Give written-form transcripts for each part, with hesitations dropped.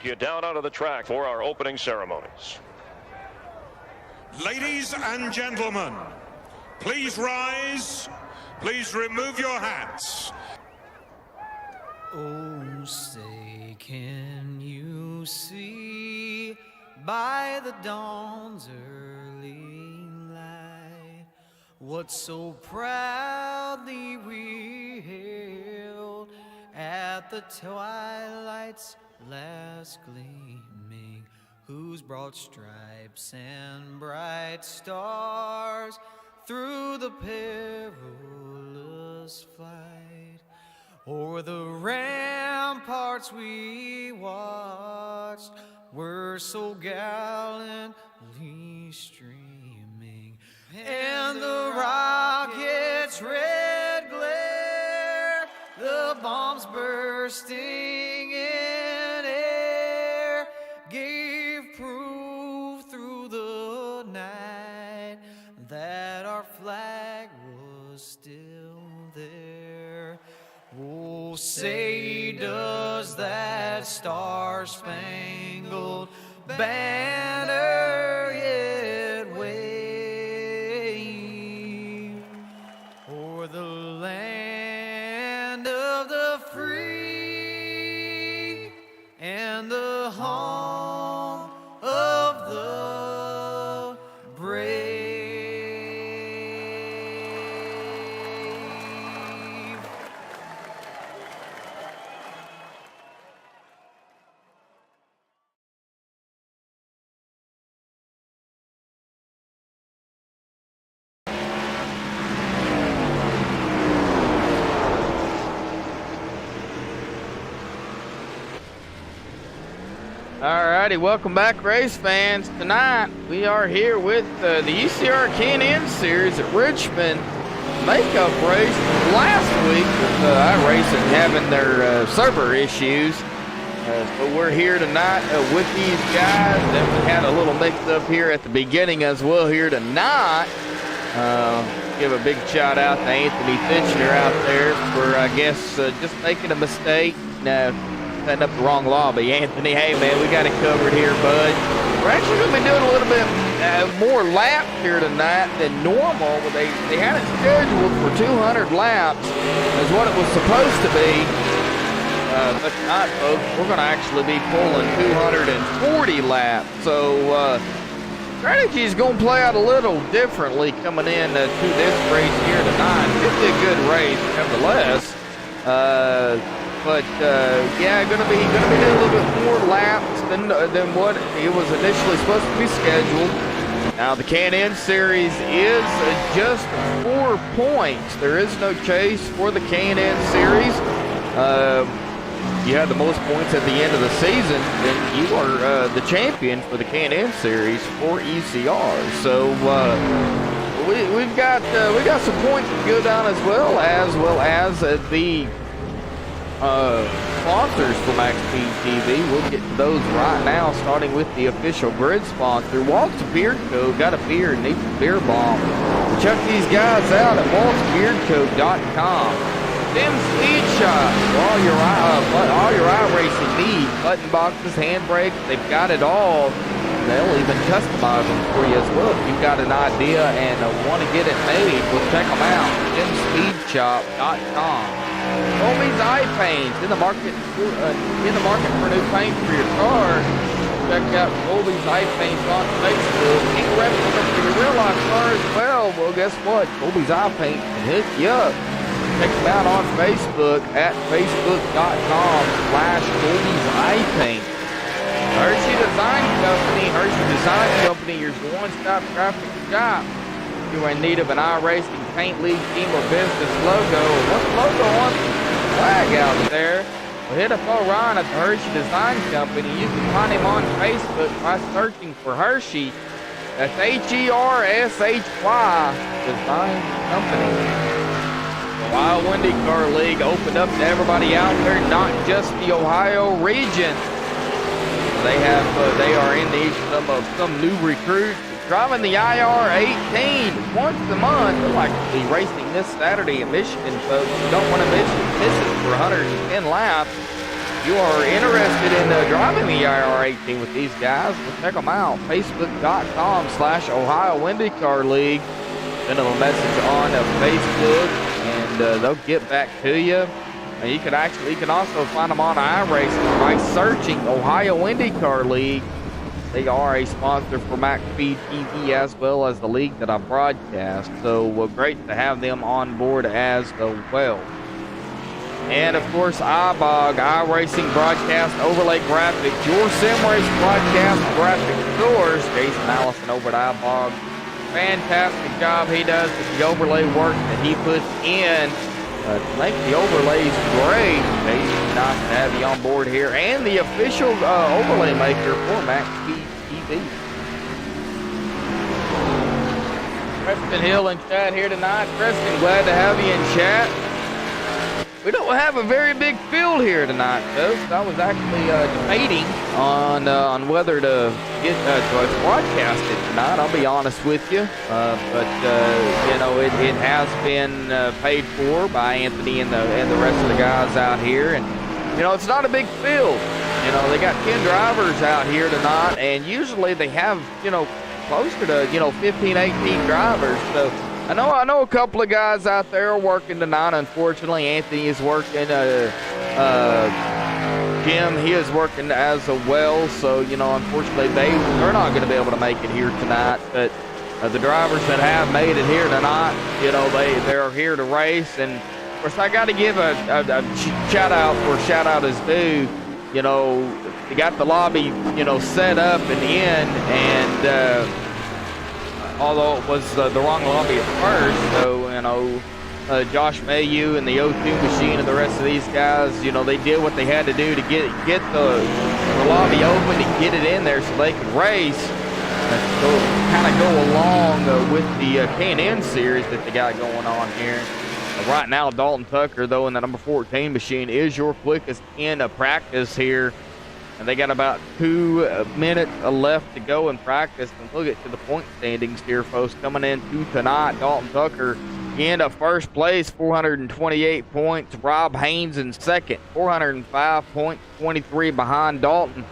you down onto the track for our opening ceremonies. Ladies and gentlemen, please rise. Please remove your hats. Oh, say, can you see by the dawn's early light what so proudly we hailed at the twilight's last gleaming, whose broad stripes and bright stars through the perilous flight o'er the ramparts we watched were so gallantly streaming, and the rocket's red glare, the bombs bursting in air, gave proof through the night that our flag was still there. Oh, say, does that star-spangled banner yet wave o'er the land of the free and the home of the brave? Alrighty, welcome back, race fans. Tonight we are here with the UCR K&N Series at Richmond makeup race. Last week with iRacing having their server issues, but we're here tonight with these guys. Then we had a little mix-up here at the beginning as well here tonight. Give a big shout out to Anthony Fitchner out there for, I guess, just making a mistake. Setting up the wrong lobby. Anthony, hey man, we got it covered here, bud. We're actually going to be doing a little bit more laps here tonight than normal. They had it scheduled for 200 laps is what it was supposed to be. But tonight, folks, we're going to actually be pulling 240 laps. So strategy is going to play out a little differently coming in to this race here tonight. It's a good race, nevertheless. But yeah, gonna be doing a little bit more laps than what it was initially supposed to be scheduled. Now the K&N Series is just 4 points. There is no chase for the K&N Series. You have the most points at the end of the season, then you are the champion for the K&N Series for ECR. So we've got some points to go down as well as the sponsors for MaxSpeedTV. We'll get to those right now, starting with the official grid sponsor, Walt's Beard Co. Got a beard, needs a beer bomb. Check these guys out at waltsbeardco.com. Them Speed Shop for all your iRacing needs. Button boxes, handbrakes, they've got it all. They'll even customize them for you as well. If you've got an idea and want to get it made, well, check them out. DimSpeedShop.com. Colby's Eye Paint in the market for new paint for your car. Check out Colby's Eye Paint on Facebook. Any replica for your real life car as well. Well, guess what? Colby's Eye Paint can hit you up. Check them out on Facebook at facebook.com/Colby's Eye Paint. Hershey Design Company, your one-stop traffic shop. If you're in need of an iRacing paint, league, team, or business logo, or what's logo on the flag out there, well, hit up Orion at the Hershey Design Company. You can find him on Facebook by searching for Hershey. That's HERSHY Design Company. The Ohio IndyCar League opened up to everybody out there, not just the Ohio region. They are in need of some new recruits driving the IR-18 once a month. They're like to be racing this Saturday in Michigan, folks. You don't want to miss it for 110 laps. you are interested in driving the IR18 with these guys, well, check them out. Facebook.com/Ohio IndyCar League. Send them a message on Facebook, and they'll get back to you. And you can also find them on iRacing by searching Ohio IndyCar League. They are a sponsor for MaxSpeedTV as well as the league that I broadcast. So great to have them on board as well. And of course, iBog, iRacing Broadcast Overlay Graphics, your sim race broadcast graphic source. Jason Allison over at iBog. Fantastic job he does with the overlay work that he puts in. To make the overlays great. Jason, nice to have you on board here. And the official overlay maker for MaxSpeedTV. Preston Hill and Chad here tonight. Preston, glad to have you in chat. We don't have a very big field here tonight, folks. I was actually debating on whether to get to broadcast it tonight. I'll be honest with you, but you know, it has been paid for by Anthony and the rest of the guys out here, and you know, it's not a big field. You know, they got 10 drivers out here tonight, and usually they have, you know, closer to, you know, 15, 18 drivers. So I know a couple of guys out there are working tonight. Unfortunately, Anthony is working. Jim, he is working as well. So, you know, unfortunately, they're not going to be able to make it here tonight. But the drivers that have made it here tonight, you know, they're here to race. And of course, I got to give a shout out where shout out is due. You know, they got the lobby, you know, set up and in, and although it was the wrong lobby at first, so, you know, Josh Mayu and the O2 machine and the rest of these guys, you know, they did what they had to do to get the lobby open and get it in there so they could race, kind of go along with the K&N series that they got going on here. Right now, Dalton Tucker, though, in the number 14 machine, is your quickest in practice here. And they got about 2 minutes left to go in practice. And we'll get to the point standings here, folks. Coming into tonight, Dalton Tucker in first place, 428 points. Rob Haynes in second, 405 points, 23 behind Dalton.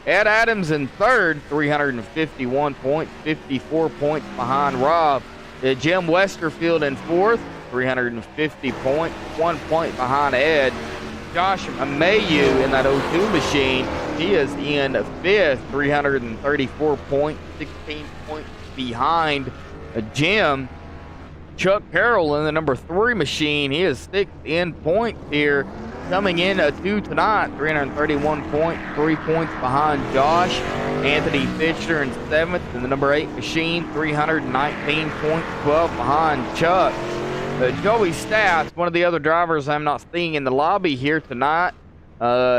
Ed Adams in third, 351 points, 54 points behind Rob. Jim Westerfield in fourth, 350 points, 1 point behind Ed. Josh Mayu in that O2 machine, he is in fifth, 334 points, 16 points behind Jim. Chuck Carroll in the number 3 machine, he is sixth in points here. Coming in to tonight, 331 points, 3 points behind Josh. Anthony Fisher in seventh in the number 8 machine, 319 points, 12 behind Chuck. Joey Stats, one of the other drivers I'm not seeing in the lobby here tonight,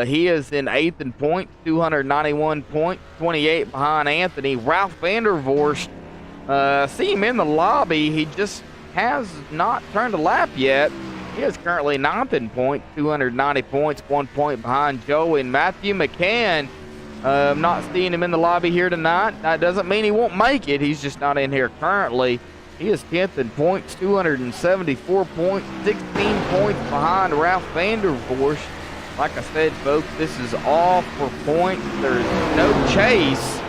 he is in 8th in points, 291 points, 28 behind Anthony. Ralph Vandervorst, see him in the lobby. He just has not turned a lap yet. He is currently 9th in points, 290 points, 1 point behind Joey. And Matthew McCann, I'm not seeing him in the lobby here tonight. That doesn't mean he won't make it. He's just not in here currently. He is 10th in points, 274 points, 16 points behind Ralph Vandervorst. Like I said, folks, this is all for points. There's no chase.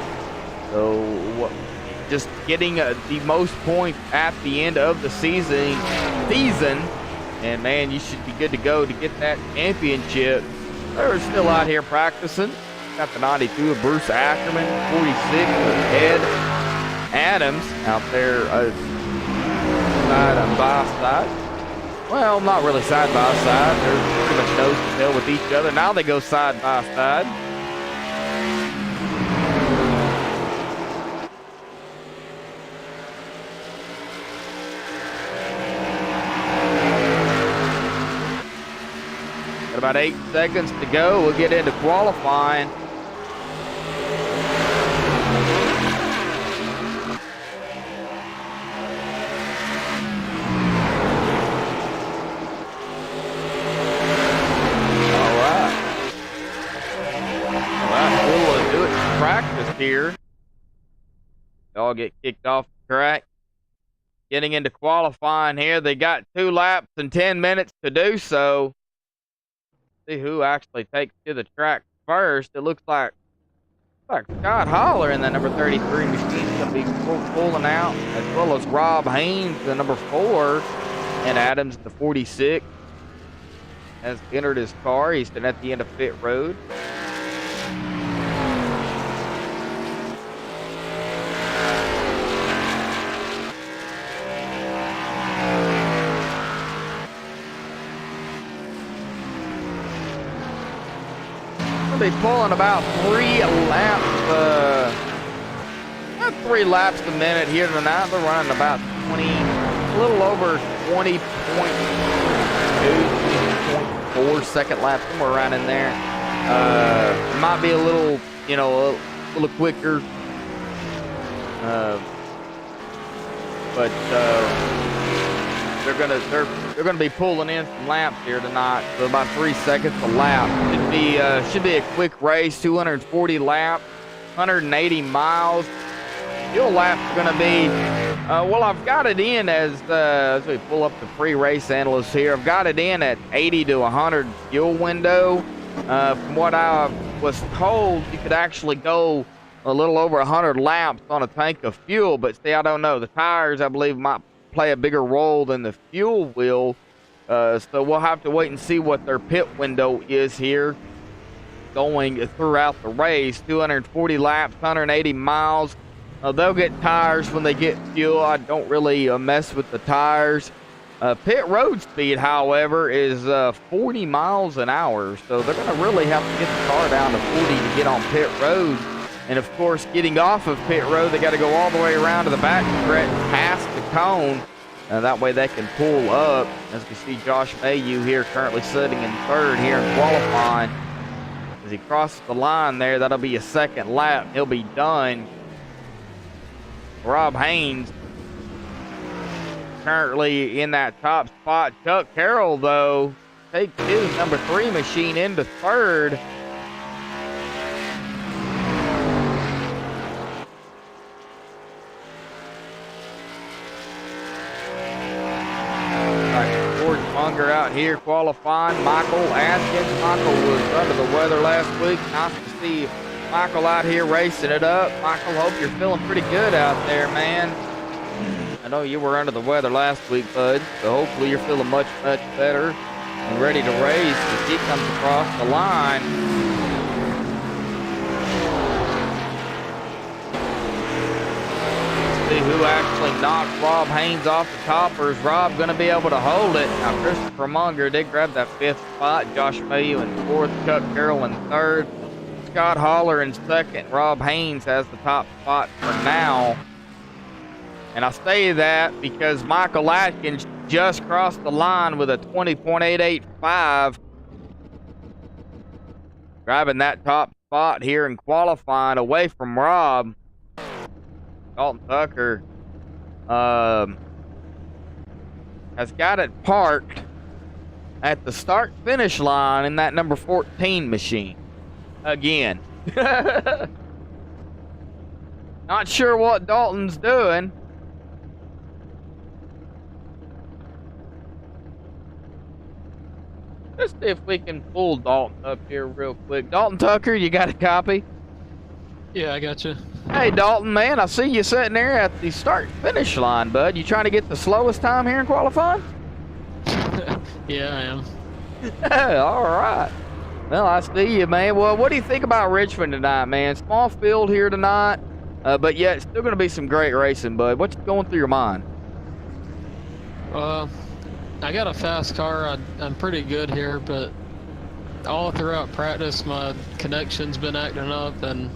So just getting the most points at the end of the season. And, man, you should be good to go to get that championship. They're still out here practicing. Got the 92 of Bruce Ackerman, 46 of Ed Adams out there side by side. Well, not really side by side. They're pretty much nose to tail with each other. Now they go side by side. Got about 8 seconds to go. We'll get into qualifying. Practice here. They all get kicked off the track. Getting into qualifying here. They got 2 laps and 10 minutes to do so. See who actually takes to the track first. It looks like Scott Holler in that number 33 machine is going to be pulling out, as well as Rob Haynes, the number 4, and Adams, the 46, has entered his car. He's been at the end of pit road. Be pulling about 3 laps, about 3 laps a minute here tonight. They're running about 20, a little over 20.2, 20.4 second lap, somewhere around in there. Might be a little, you know, a little quicker, but they're gonna be pulling in some laps here tonight, so about 3 seconds a lap. Should be a quick race. 240 laps, 180 miles. Fuel lap's gonna be well, I've got it in as we pull up the pre-race analyst here. I've got it in at 80 to 100 fuel window. From what I was told, you could actually go a little over 100 laps on a tank of fuel, but see, I don't know. The tires, I believe, might play a bigger role than the fuel will, so we'll have to wait and see what their pit window is here going throughout the race. 240 laps, 180 miles. They'll get tires when they get fuel. I don't really mess with the tires. Pit road speed, however, is 40 miles an hour, so they're going to really have to get the car down to 40 to get on pit road. And of course, getting off of pit road, they got to go all the way around to the back stretch past the cone. That way they can pull up. As we see Josh Mayhew here currently sitting in third here in qualifying. As he crosses the line there, that'll be a second lap. He'll be done. Rob Haynes currently in that top spot. Chuck Carroll, though, takes his number 3 machine into third. Out here qualifying. Michael Atkins. Michael was under the weather last week. Nice to see Michael out here racing it up. Michael, hope you're feeling pretty good out there, man. I know you were under the weather last week, bud, so hopefully you're feeling much, much better and ready to race as he comes across the line. See who actually knocked Rob Haynes off the top, or is Rob going to be able to hold it? Now, Christopher Munger did grab that 5th spot. Josh Mayhew in 4th, Chuck Carroll in 3rd, Scott Holler in 2nd. Rob Haynes has the top spot for now. And I say that because Michael Atkins just crossed the line with a 20.885. Grabbing that top spot here in qualifying away from Rob. Dalton Tucker has got it parked at the start-finish line in that number 14 machine. Again. Not sure what Dalton's doing. Let's see if we can pull Dalton up here real quick. Dalton Tucker, you got a copy? Yeah, I got you. Hey, Dalton, man, I see you sitting there at the start-finish line, bud. You trying to get the slowest time here in qualifying? Yeah, I am. All right. Well, I see you, man. Well, what do you think about Richmond tonight, man? Small field here tonight, but yet it's still going to be some great racing, bud. What's going through your mind? I got a fast car. I'm pretty good here, but all throughout practice, my connection's been acting up, and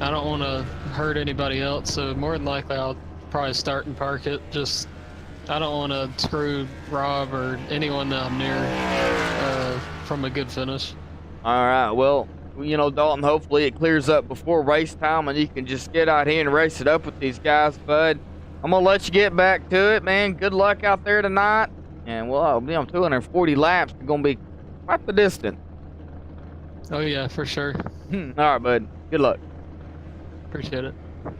I don't want to hurt anybody else, so more than likely I'll probably start and park it. Just, I don't want to screw Rob or anyone that I'm near from a good finish. All right, well, you know, Dalton, hopefully it clears up before race time and you can just get out here and race it up with these guys, bud. I'm going to let you get back to it, man. Good luck out there tonight. And, well, you know, 240 laps is going to be quite the distance. Oh, yeah, for sure. All right, bud. Good luck. Appreciate it. All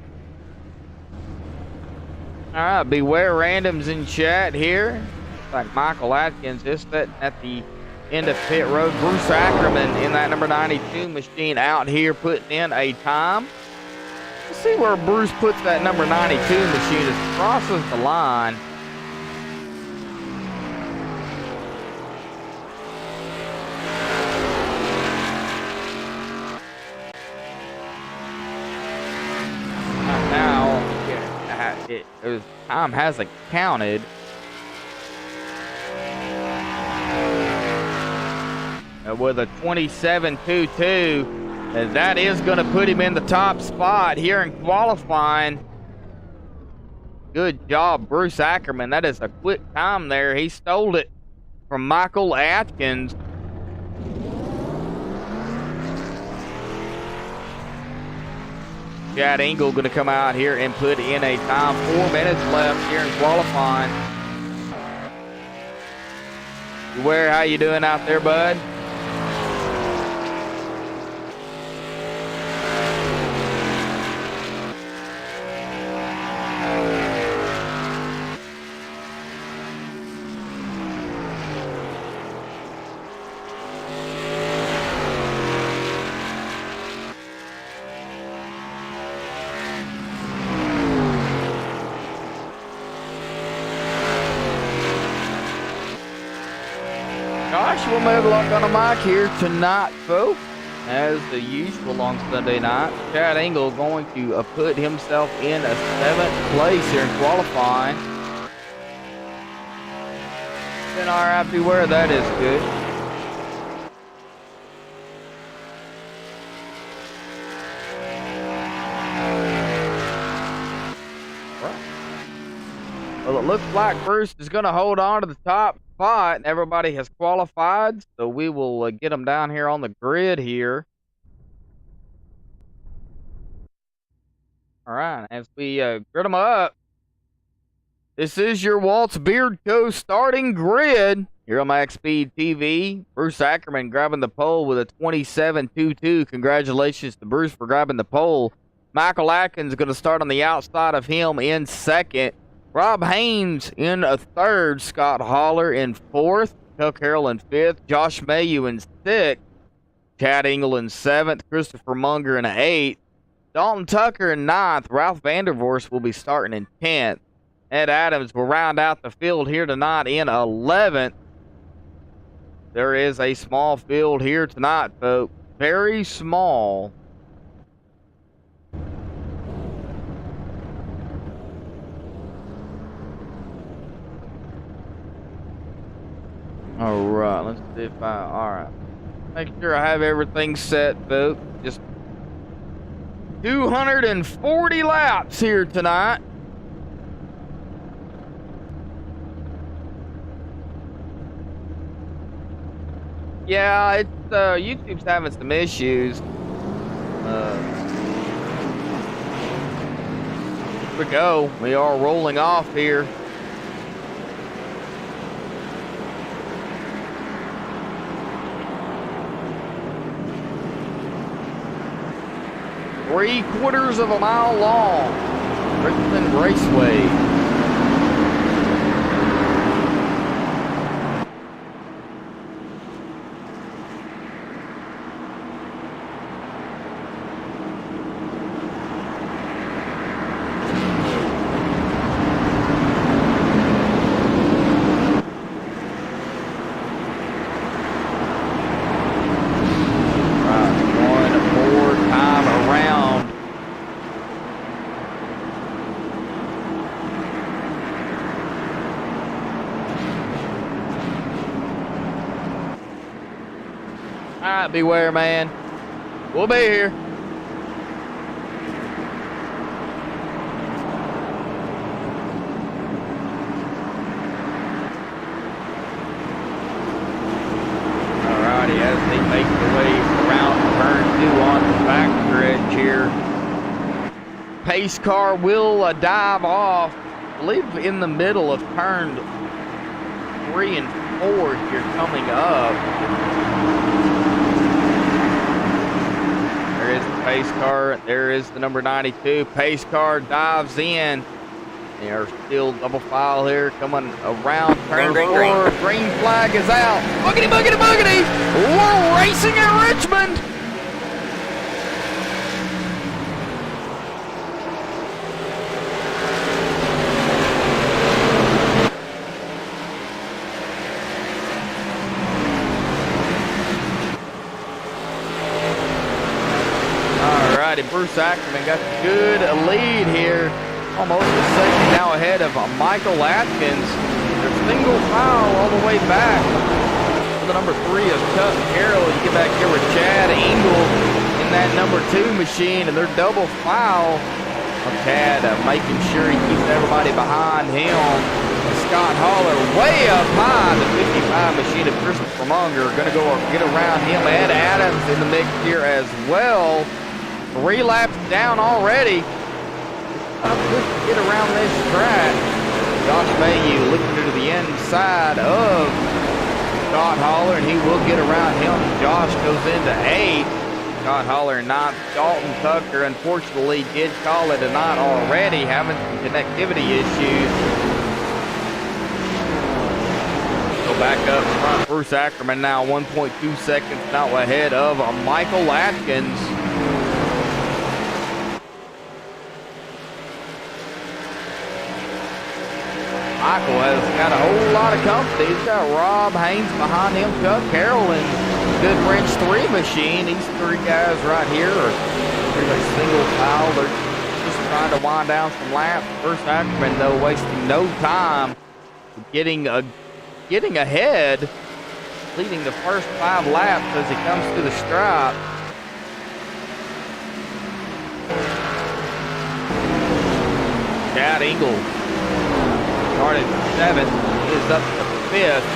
right, beware randoms in chat here. Looks like Michael Atkins is sitting at the into pit road. Bruce Ackerman in that number 92 machine out here putting in a time. Let's see where Bruce puts that number 92 machine as it crosses the line. Now, time hasn't counted. With a 27.22, and that is going to put him in the top spot here in qualifying. Good job, Bruce Ackerman. That is a quick time there. He stole it from Michael Atkins. Chad Engel going to come out here and put in a time. 4 minutes left here in qualifying. Where, how you doing out there, bud? Joshua Medlock on a mic here tonight, folks. As the usual on Sunday night, Chad Engel going to put himself in a 7th place here in qualifying. Then all right, beware, that is good. Well, it looks like Bruce is going to hold on to the top spot, and everybody has qualified, so we will get them down here on the grid here. All right, as we grid them up, this is your Waltz Beard Co. starting grid here on MaxSpeedTV. Bruce Ackerman grabbing the pole with a 27.22. Congratulations to Bruce for grabbing the pole. Michael Atkins is going to start on the outside of him in 2nd. Rob Haynes in a 3rd, Scott Holler in 4th, Chuck Harrell in 5th, Josh Mayu in 6th, Chad Engel in 7th, Christopher Munger in 8th, Dalton Tucker in 9th, Ralph Vandervorst will be starting in 10th, Ed Adams will round out the field here tonight in 11th. There is a small field here tonight, folks, very small. All right, let's see if all right. Make sure I have everything set, folks. Just 240 laps here tonight. Yeah, it's YouTube's having some issues. Here we go. We are rolling off here. Three-quarters of a mile long, Richmond Raceway. Alright, beware, man. We'll be here. Alrighty, as they make their way around turn 2 on the back stretch here. Pace car will dive off, I believe, in the middle of turn 3 and 4 here coming up. There is the pace car. There is the number 92. Pace car dives in. They are still double file here, coming around turn 4. Green flag is out. Boogity, boogity, boogity! We're racing at Richmond! Alrighty, Bruce Ackerman got a good lead here. Almost a second now ahead of Michael Atkins. They're single file all the way back. The number 3 is Chuck Carroll. You get back here with Chad Engel in that number 2 machine, and they're double file. Chad making sure he keeps everybody behind him. Scott Holler way up high. The 55 machine of Christopher Munger going to go get around him. Ed Adams in the mix here as well. 3 laps down already. Get around this track. Josh Mayhew looking to the inside of Scott Holler, and he will get around him. Josh goes into 8. Scott Holler 9th. Dalton Tucker, unfortunately, did call it a night already, having some connectivity issues. Go back up front. Bruce Ackerman now 1.2 seconds now ahead of Michael Atkins. Michael has got a whole lot of company. He's got Rob Haynes behind him, Chuck Carroll, and good French 3 machine. These 3 guys right here are pretty much single file. They're just trying to wind down some laps. First Ackerman, though, wasting no time getting ahead, leading the first 5 laps as he comes to the stripe. Chad Engel started 7th, is up to 5th.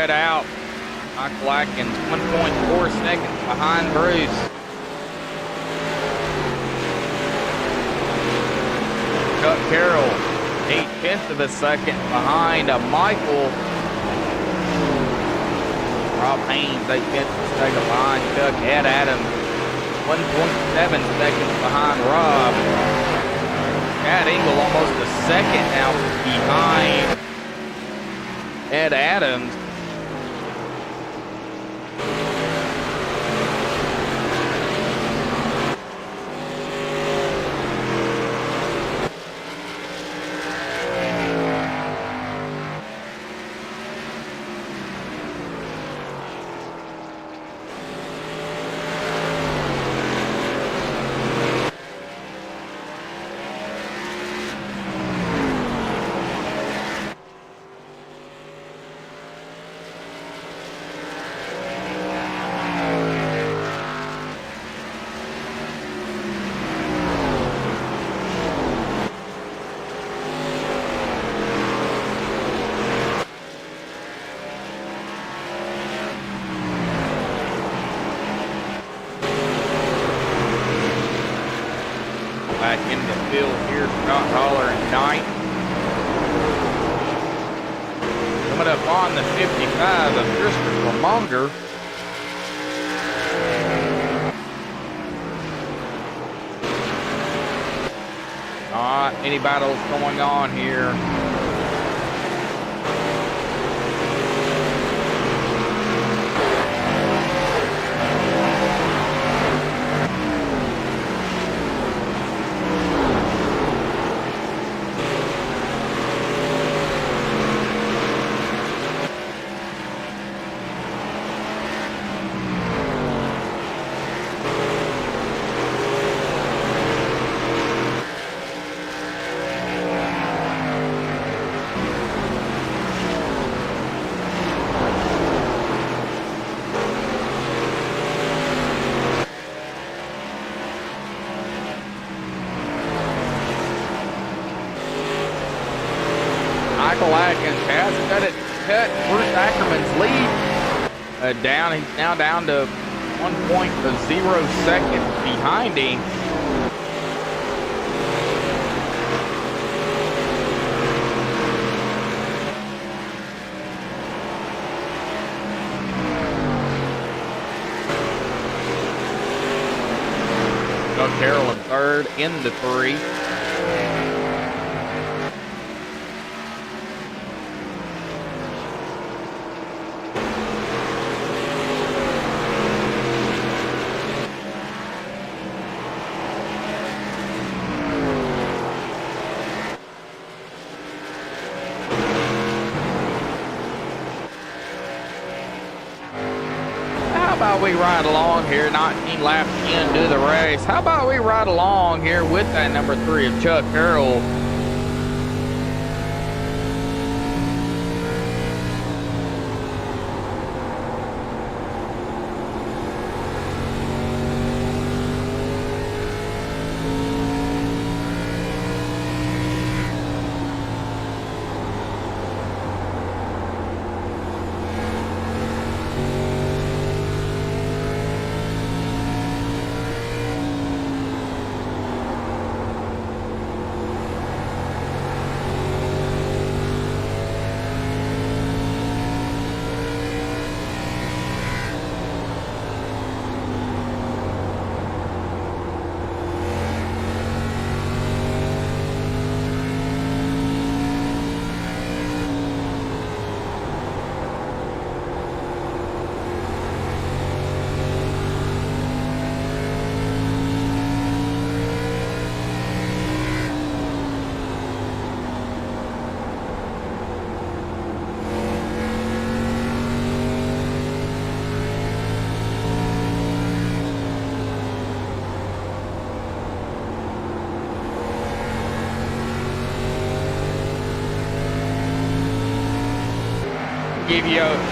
Out. Michael Atkins 1.4 seconds behind Bruce. Chuck Carroll 0.8 of a second behind Michael. Rob Haynes 0.8 of a second behind Chuck. Ed Adams 1.7 seconds behind Rob. Chad Engel almost a second now behind Ed Adams. Back in the field here, Scott Holler in 9th. Coming up on the 55 of Christopher Munger. Not any battles going on here. Michael Atkins has cut Bruce Ackerman's lead down. He's now down to 1.0 seconds behind him. Doug Carroll in third in the 3. How about we ride along here, 19 laps into the race. How about we ride along here with that number 3 of Chuck Carroll.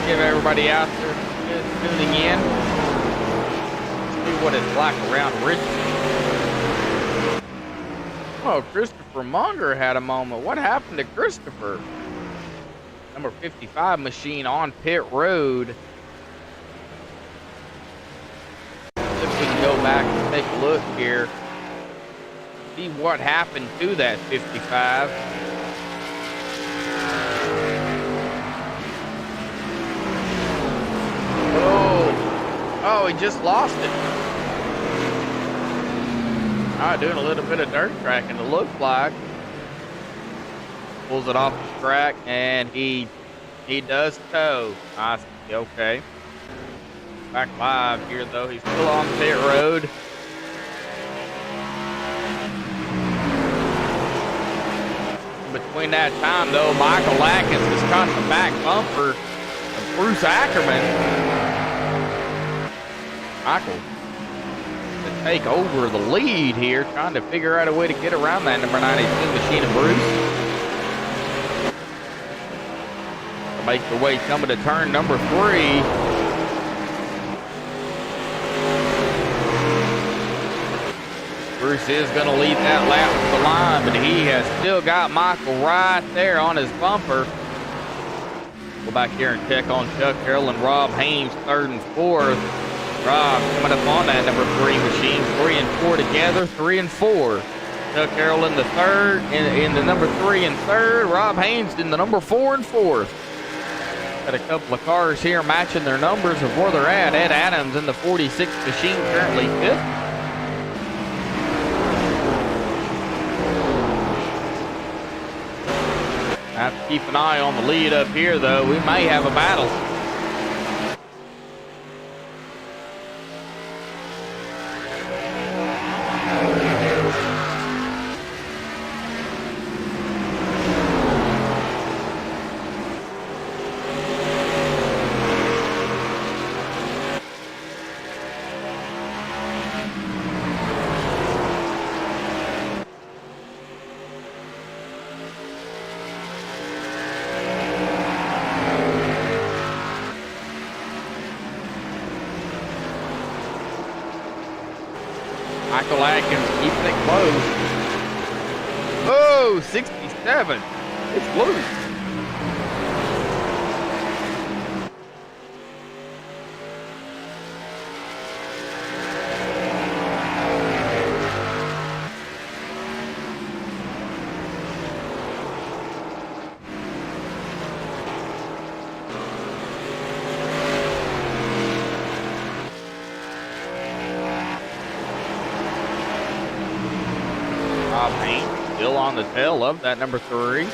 Give everybody out there tuning in. See what it's like around Richmond. Oh, Christopher Munger had a moment. What happened to Christopher? Number 55 machine on pit road. If we can go back and take a look here, see what happened to that 55. Oh, he just lost it. All right, doing a little bit of dirt tracking, it looks like. Pulls it off the track, and he does tow. Nice, okay. Back live here, though. He's still on pit road. Between that time, though, Michael Atkins has caught the back bumper of Bruce Ackerman. Michael to take over the lead here, trying to figure out a way to get around that number 92 machine of Bruce. To make their way coming to turn number 3. Bruce is going to lead that lap to the line, but he has still got Michael right there on his bumper. Go back here and check on Chuck Carroll and Rob Haynes, 3rd and 4th. Rob coming up on that number 3 machine, 3 and 4 together, 3 and 4. Chuck Carroll in the 3rd, in the number 3 and 3rd. Rob Haynes in the number 4 and 4th. Got a couple of cars here matching their numbers of where they're at. Ed Adams in the 46 machine, currently 5th. Have to keep an eye on the lead up here, though. We may have a battle. Michael Atkins keeping it close. Oh, 67. It's loose. Still on the tail of that number 3.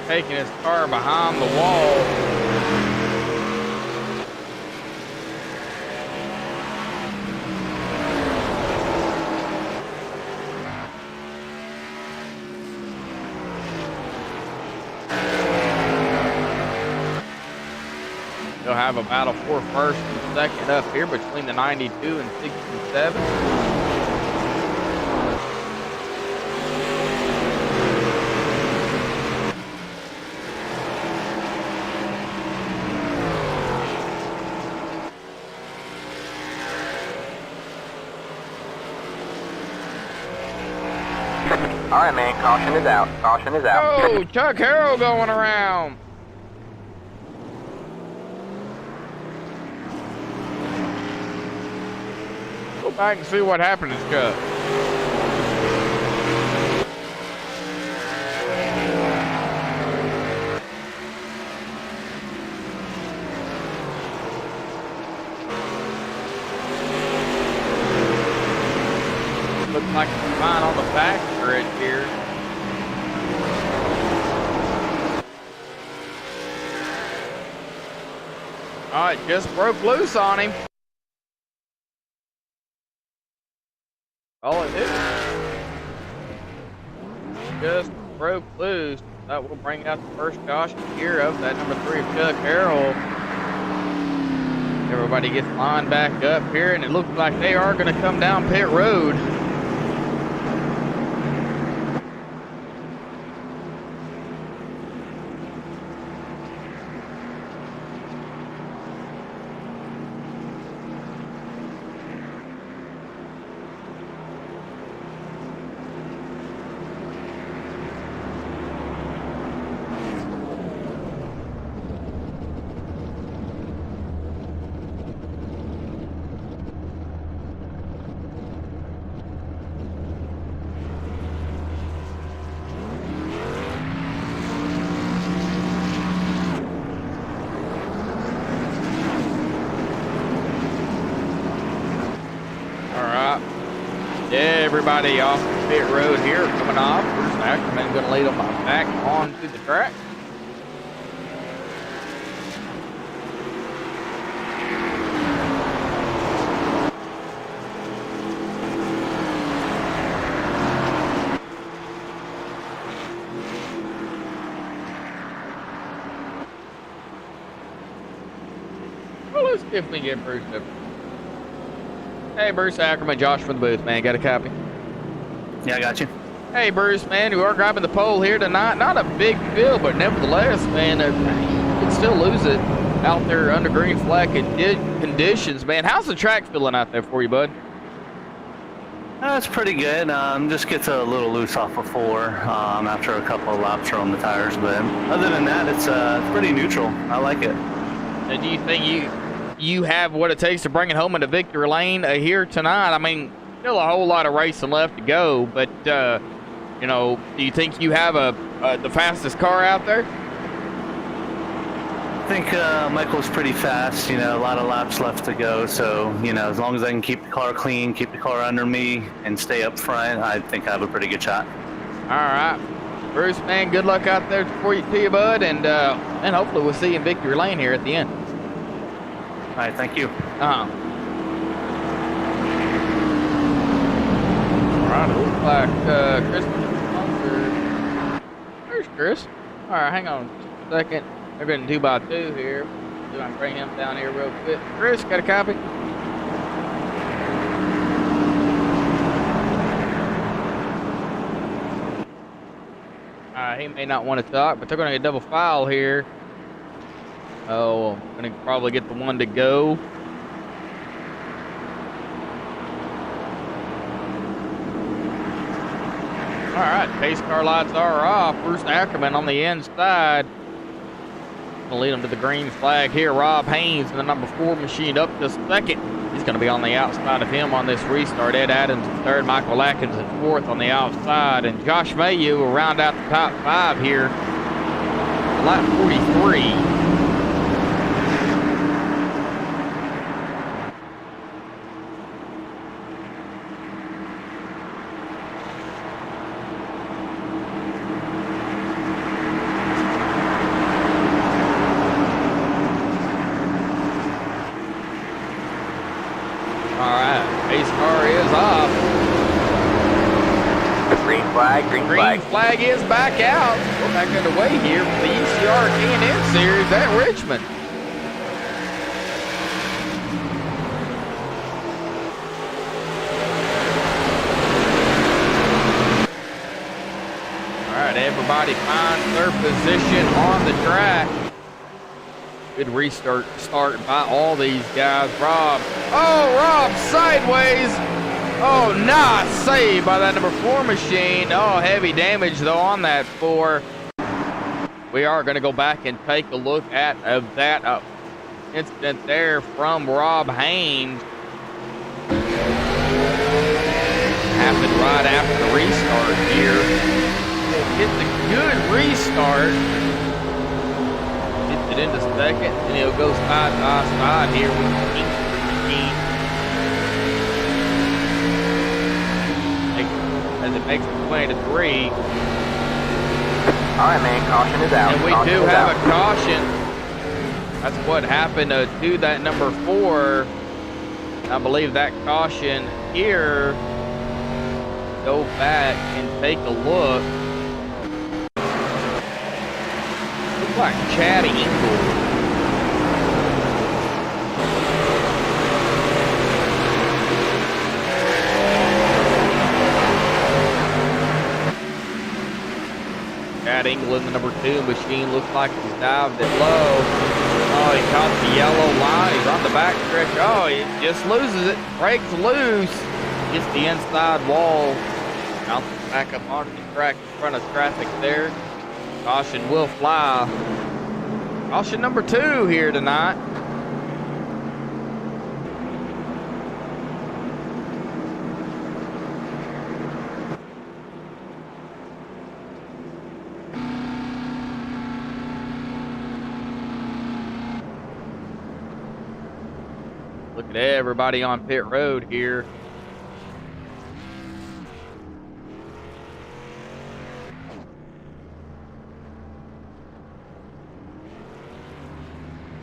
Taking his car behind the wall. They'll have a battle for first and second up here between the 92 and 67. All right, man. Caution is out. Caution is out. Oh, Chuck Harrell going around. Go back and see what happened to Chuck. Looks like it's fine on the back stretch here. Oh, it just broke loose on him. All it did. Just broke loose. That will bring out the first caution here of that number 3 of Chuck Harrell. Everybody gets lined back up here, and it looks like they are going to come down pit road. Everybody off the pit road here coming off. Bruce Ackerman going to lead them back onto the track. See if we can get Bruce up. Hey, Bruce Ackerman, Josh from the booth, man. Got a copy? Yeah, I got you. Hey, Bruce, man, you are grabbing the pole here tonight. Not a big field, but nevertheless, man, you can still lose it out there under green flag conditions, man. How's the track feeling out there for you, bud? It's pretty good. Just gets a little loose off of 4 after a couple of laps on the tires, but other than that, it's pretty neutral. I like it. And do you think you have what it takes to bring it home into victory lane here tonight? I mean, still a whole lot of racing left to go, but you know, do you think you have the fastest car out there? I think Michael's pretty fast. You know, a lot of laps left to go. So, you know, as long as I can keep the car clean, keep the car under me, and stay up front, I think I have a pretty good shot. All right, Bruce, man, good luck out there to you, bud, and hopefully we'll see you in victory lane here at the end. All right, thank you. All right, it looks like Chris. There's Chris. All right, hang on just a second. They're getting 2x2 here. So I can bring him down here real quick. Chris, got a copy? He may not want to talk, but they're going to get double file here. Oh, I'm going to probably get the one to go. All right, pace car lights are off. Bruce Ackerman on the inside. Gonna lead him to the green flag here. Rob Haynes in the number 4 machine up to second. He's gonna be on the outside of him on this restart. Ed Adams in third, Michael Atkins in fourth on the outside, and Josh Mayu will round out the top 5 here. Lap 43. Green flag is back out. We're back underway here for the ECR K&N Series at Richmond. All right, everybody finds their position on the track. Good restart by all these guys. Rob sideways. Oh, nice save by that number 4 machine. Oh, heavy damage, though, on that 4. We are going to go back and take a look at that incident there from Rob Haynes. Happened right after the restart here. It's a good restart. Gets it into second, and he'll go side by side here with the machine. As it makes its way to 3. All right, man, caution is out. And we do have a caution. That's what happened to that number 4. I believe that caution here. Go back and take a look. Looks like Chad Engel. Chad England, the number 2 machine, looks like he's dived it low. Oh, he caught the yellow line. He's on the back stretch. Oh, he just loses it. Breaks loose. Gets the inside wall. Bounces back up onto the track in front of traffic there. Caution will fly. Caution number 2 here tonight. Look at everybody on pit road here.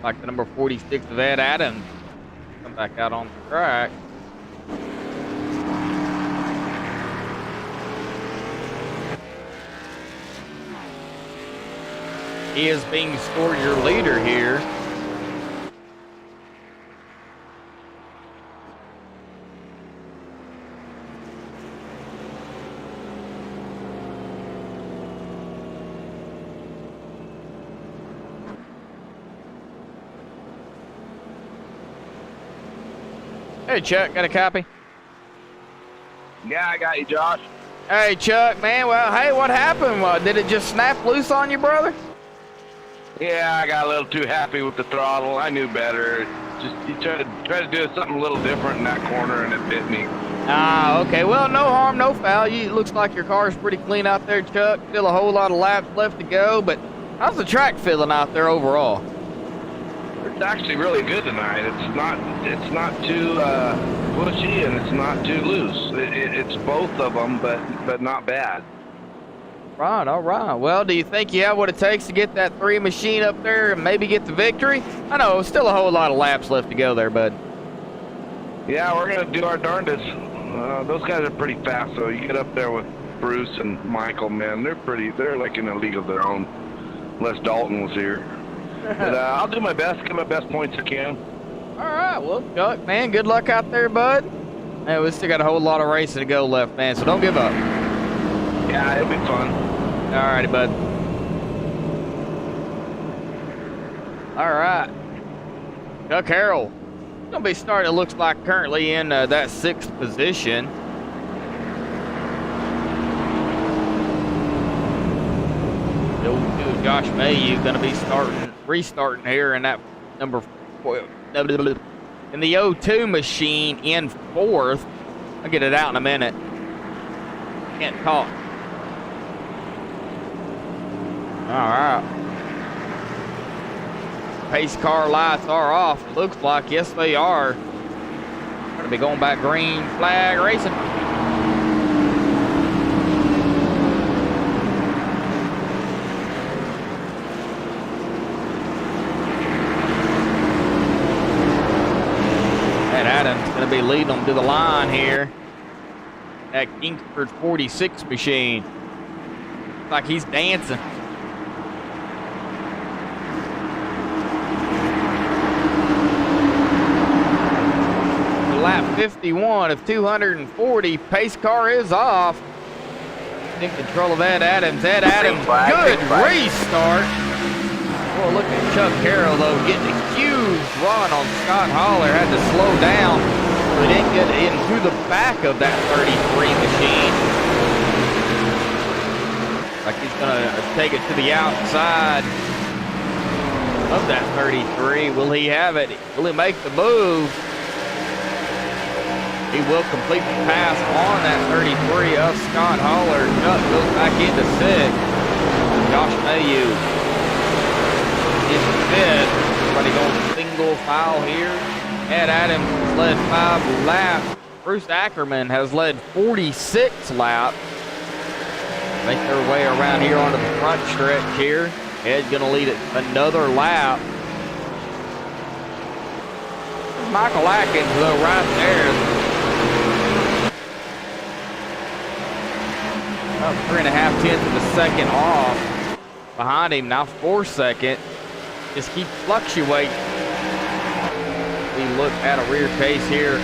Like the number 46 of Ed Adams. Come back out on the track. He is being scored your leader here. Hey, Chuck, got a copy? Yeah, I got you, Josh. Hey, Chuck, man. Well, hey, what happened? Did it just snap loose on you, brother? Yeah, I got a little too happy with the throttle. I knew better. Just you try to do something a little different in that corner, and it bit me. Ah, okay. Well, no harm, no foul. It looks like your car's pretty clean out there, Chuck. Still a whole lot of laps left to go, but how's the track feeling out there overall? It's actually really good tonight. It's not too pushy, and it's not too loose. It's both of them, but not bad. Right, all right. Well, do you think you have what it takes to get that 3 machine up there and maybe get the victory? I know, still a whole lot of laps left to go there, bud. Yeah, we're going to do our darndest. Those guys are pretty fast, so you get up there with Bruce and Michael, man, they're like in a league of their own. Unless Dalton was here. But I'll do my best, get my best points I can. All right, well, Chuck, man, good luck out there, bud. Hey, we still got a whole lot of racing to go left, man, so don't give up. Yeah, it'll be fun. All righty, bud. All right. Chuck Harrell. Going to be starting, it looks like, currently in that 6th position. The old dude, Josh Mayhew, going to be restarting here in that number 4. In the 02 machine in 4th. I'll get it out in a minute. Can't talk. All right. Pace car lights are off. Looks like, yes, they are. Going to be going back green flag racing. Ed Adams going to be leading them to the line here. That Kingsford 46 machine. Looks like he's dancing. Lap 51 of 240. Pace car is off. In control of Ed Adams. Ed Adams, good restart. Well, look at Chuck Harrell, though, getting a huge run on Scott Holler. Had to slow down so he didn't get into the back of that 33 machine. Like he's going to take it to the outside of that 33. Will he have it? Will he make the move? He will complete the pass on that 33 of Scott Holler. Chuck goes back into 6th. Josh Mayhew is 5th. Everybody going single file here. Ed Adams has led 5 laps. Bruce Ackerman has led 46 laps. Make their way around here onto the front stretch here. Ed's going to lead it another lap. Michael Atkins, though, right there. Up 3.5 tenths of a second off. Behind him now 4 seconds. Just keep fluctuating. We look at a rear case here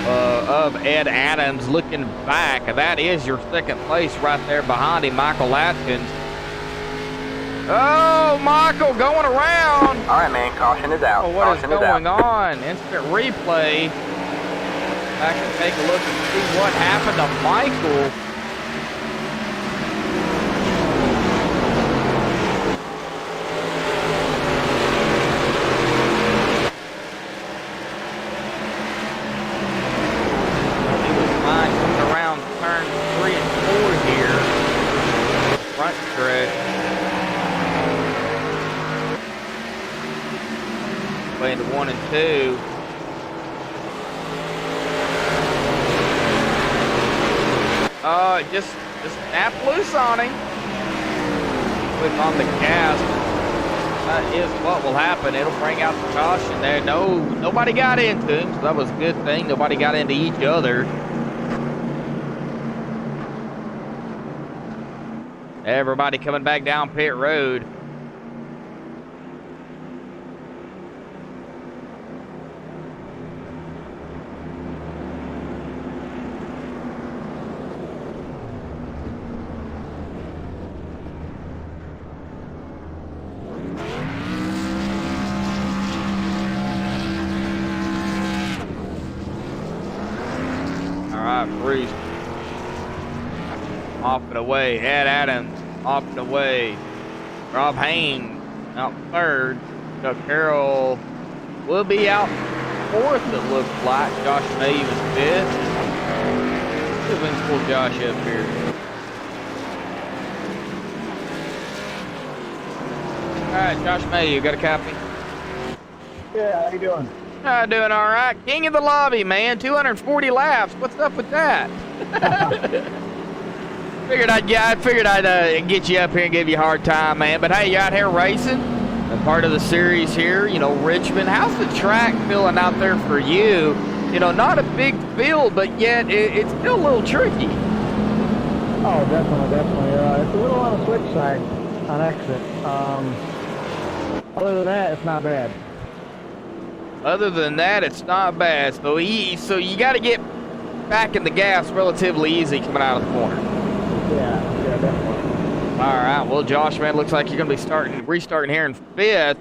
of Ed Adams looking back. That is your 2nd place right there behind him, Michael Atkins. Oh, Michael going around. All right, man, caution is out. Oh, what is going on? Instant replay. Back and take a look and see what happened to Michael. Into 1 and 2. Just snap loose on him. Click on the gas. That is what will happen. It'll bring out the caution there. Nobody got into him, so that was a good thing. Nobody got into each other. Everybody coming back down pit road. Bruce. Off and away. Ed Adams off and away. Rob Haynes out third. Chuck Carroll will be out fourth, it looks like. Josh May was fifth. See if we can pull Josh up here. All right, Josh May, you got a copy? Yeah, how you doing? Doing all right. King of the lobby, man. 240 laps. What's up with that? I figured I'd get you up here and give you a hard time, man. But hey, you out here racing, a part of the series here. You know, Richmond. How's the track feeling out there for you? You know, not a big field, but yet it's still a little tricky. Oh, definitely. It's a little on the switch side on exit. Other than that, it's not bad. Other than that, it's not bad. So you got to get back in the gas relatively easy coming out of the corner. Yeah, definitely. All right. Well, Josh, man, looks like you're going to be restarting here in fifth.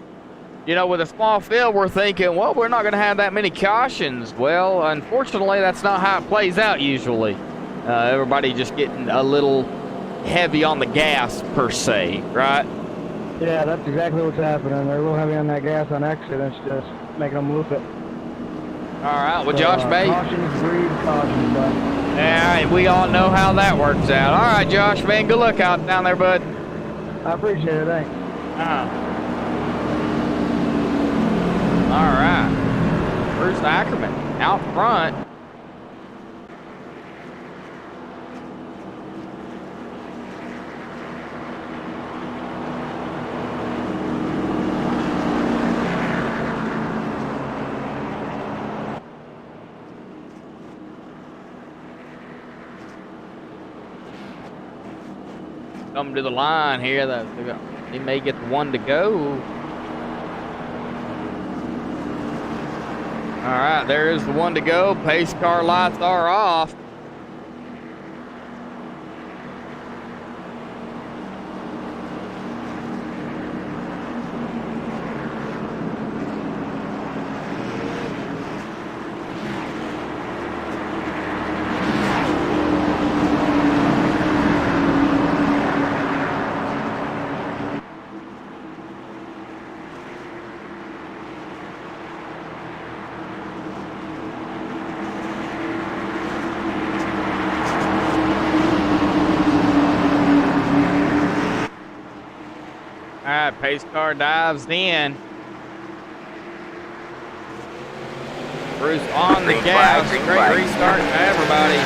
You know, with a small field, we're thinking, well, we're not going to have that many cautions. Well, unfortunately, that's not how it plays out usually. Everybody just getting a little heavy on the gas, per se, right? Yeah, that's exactly what's happening. They're a little heavy on that gas on exit, and it's just making them loop it. All right. Well, Josh, May. Cautions breed cautions, bud. Yeah, we all know how that works out. All right, Josh, man, good luck out down there, bud. I appreciate it, thanks. All right. Bruce Ackerman out front. Come to the line here. He may get the one to go. All right, there's the one to go. Pace car lights are off. Pace car dives in. Bruce on the gas. Great restart to everybody.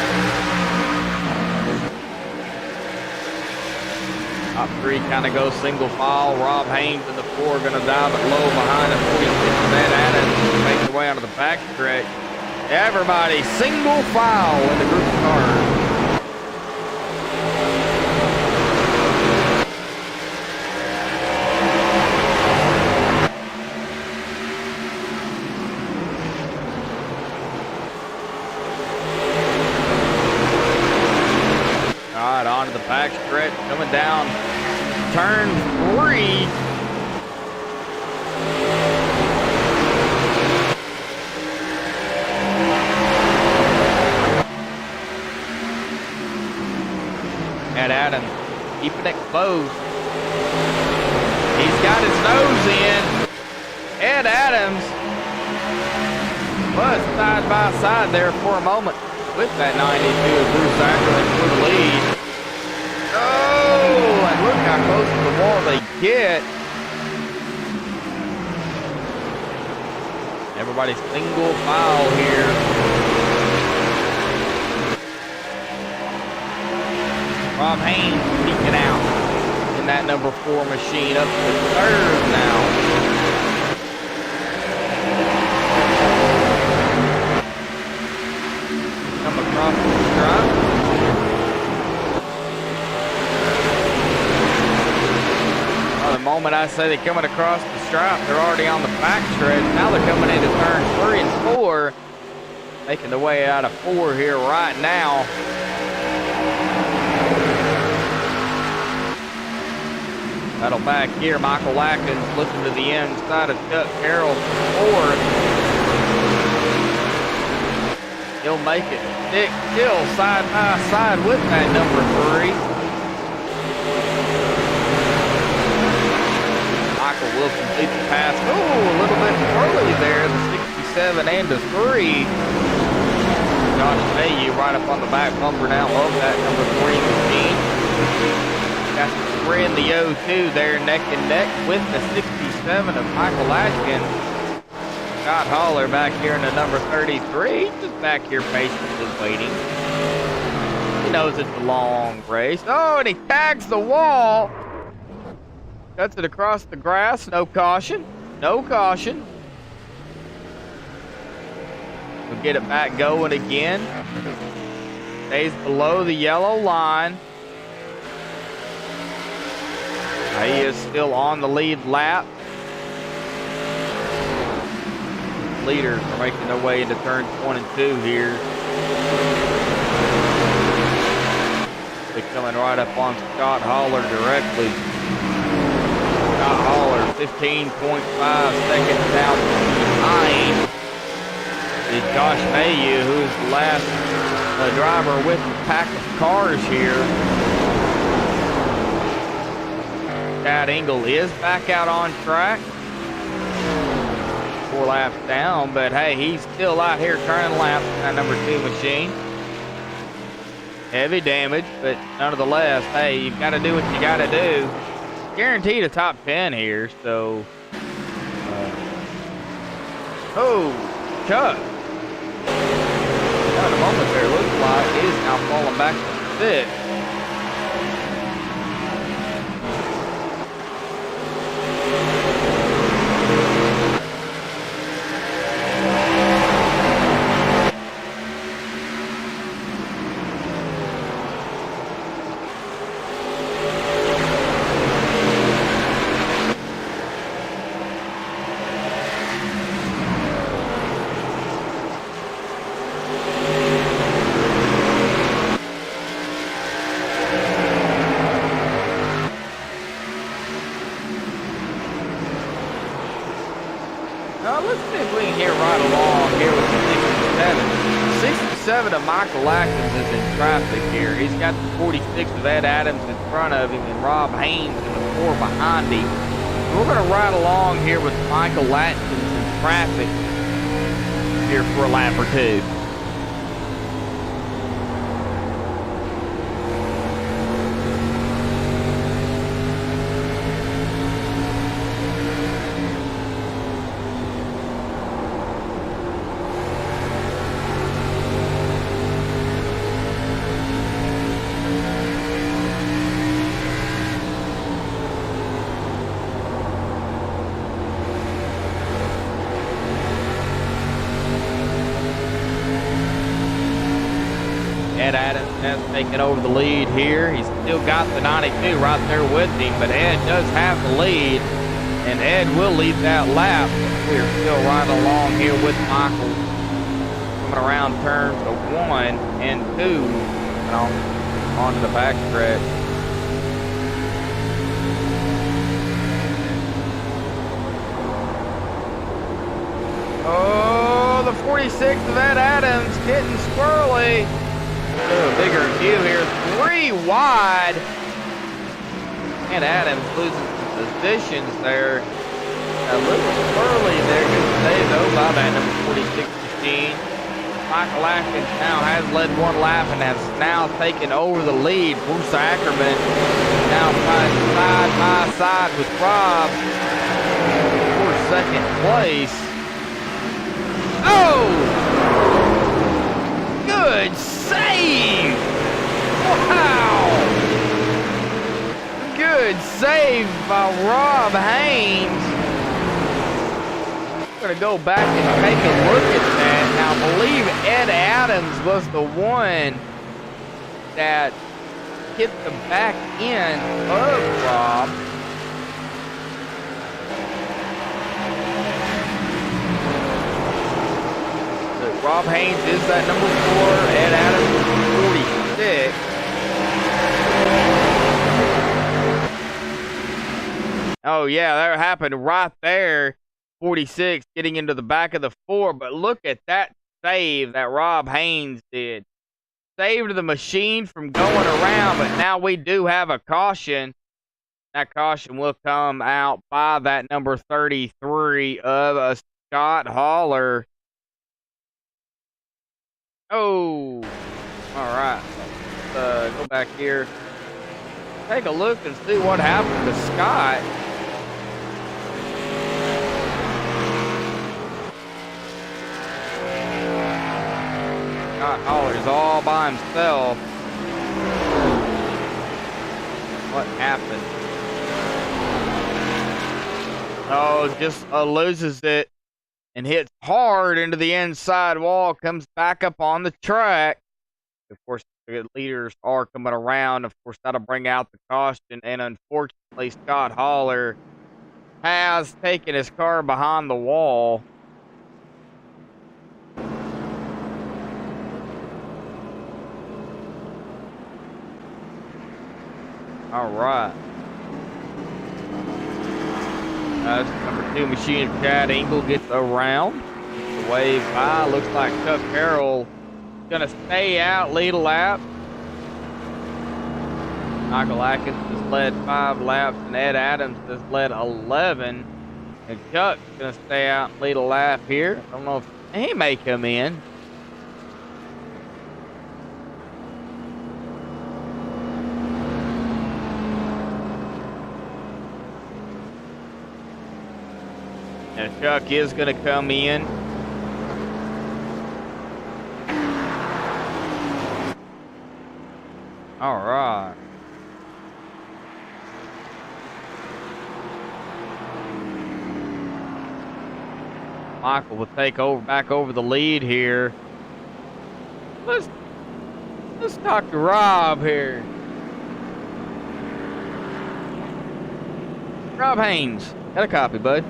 Top three kind of goes single file. Rob Haynes in the four going to dive it low behind him. 46 Ed Adams make their way onto the back stretch. Everybody single file in the group of cars. Onto the back stretch, coming down turn 3. Ed Adams keeping it close. He's got his nose in. Ed Adams was side by side there for a moment with that 92 of Bruce Ackerman for the lead. Oh, and look how close to the wall they get. Everybody's single file here. Rob Haynes peeking out in that number 4 machine, up to third now. Come across the stripe. The moment I say they're coming across the stripe, they're already on the back stretch. Now they're coming into turn 3 and 4, making their way out of 4 here right now. Battle back here. Michael Lackins looking to the inside of Chuck Carroll for 4th. He'll make it still side by side with that number 3. Michael will complete the pass. Oh, a little bit early there. The 67 and the 3. Josh Mayhew right up on the back bumper now of that number 3 machine. Got to spread the 02 there neck and neck with the 67 of Michael Atkins. Scott Holler back here in the number 33, just back here patiently waiting. He knows it's a long race. Oh, and he tags the wall. Cuts it across the grass. No caution. No caution. We'll get it back going again. Stays below the yellow line. He is still on the lead lap. Leaders are making their way into turns 1 and 2 here. They're coming right up on Scott Holler directly. Scott Holler 15.5 seconds now behind is Josh Mayhew, who is the last driver with the pack of cars here. Chad Engel is back out on track. 4 laps down, but hey, he's still out here turning laps in that number 2 machine. Heavy damage, but nonetheless, hey, you've got to do what you got to do. Guaranteed a top 10 here, so. Oh, Chuck. At a moment there, looks like he is now falling back to 6. Let's see if we can get right along here with the 67. 67 of Michael Atkins is in traffic here. He's got the 46 of Ed Adams in front of him and Rob Haynes in the 4 behind him. We're going to ride along here with Michael Atkins in traffic here for a lap or 2. Ed Adams has taken over the lead here. He's still got the 92 right there with him, but Ed does have the lead, and Ed will lead that lap. We are still right along here with Michael, coming around turns 1 and 2 and onto the backstretch. Oh, the 46 of Ed Adams getting squirrely. A bigger view here, 3 wide. And Adams losing some positions there. A little early there, good save though by that number 46 machine. Michael Atkins now has led 1 lap and has now taken over the lead. Bruce Ackerman now fighting side by side with Rob for 2nd place. Oh! Good save! Wow! Good save by Rob Haynes. I'm going to go back and take a look at that. Now, I believe Ed Adams was the one that hit the back end of Rob. Rob Haynes is that number 4. Ed Adams is 46. Oh, yeah, that happened right there. 46 getting into the back of the 4. But look at that save that Rob Haynes did. Saved the machine from going around, but now we do have a caution. That caution will come out by that number 33 of a Scott Haller. Oh, all right. Let's go back here. Take a look and see what happened to Scott. Scott Haller's all by himself. What happened? Oh, just loses it and hits hard into the inside wall. Comes back up on the track. Of course, the leaders are coming around. Of course, that'll bring out the caution. And unfortunately, Scott Haller has taken his car behind the wall. All right. Number 2 machine, Chad Engel, gets around. Gets the wave by. Looks like Chuck Carroll going to stay out, lead a lap. Michael Atkins has led 5 laps, and Ed Adams has led 11. And Chuck's going to stay out and lead a lap here. I don't know if he may come in. And Chuck is going to come in. All right. Michael will take back over the lead here. Let's talk to Rob here. Rob Haynes, got a copy, bud.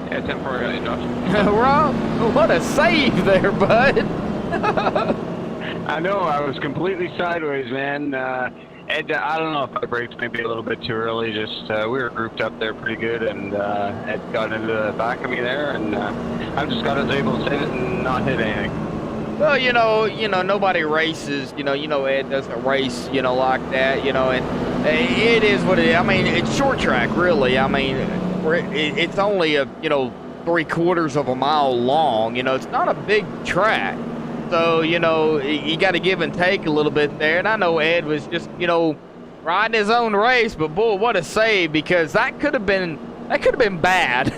Yeah, 10 for you, Josh. Rob, what a save there, bud. I know, I was completely sideways, man. Ed, I don't know if I braked maybe a little bit too early. Just we were grouped up there pretty good, and Ed got into the back of me there, and I just got able to save it and not hit anything. Well, you know, nobody races. You know, Ed doesn't race, like that. And it is what it is. I mean, it's short track, really. I mean, it's only a 3/4 of a mile long. It's not a big track. So, you got to give and take a little bit there. And I know Ed was just, riding his own race, but boy, what a save, because that could have been bad.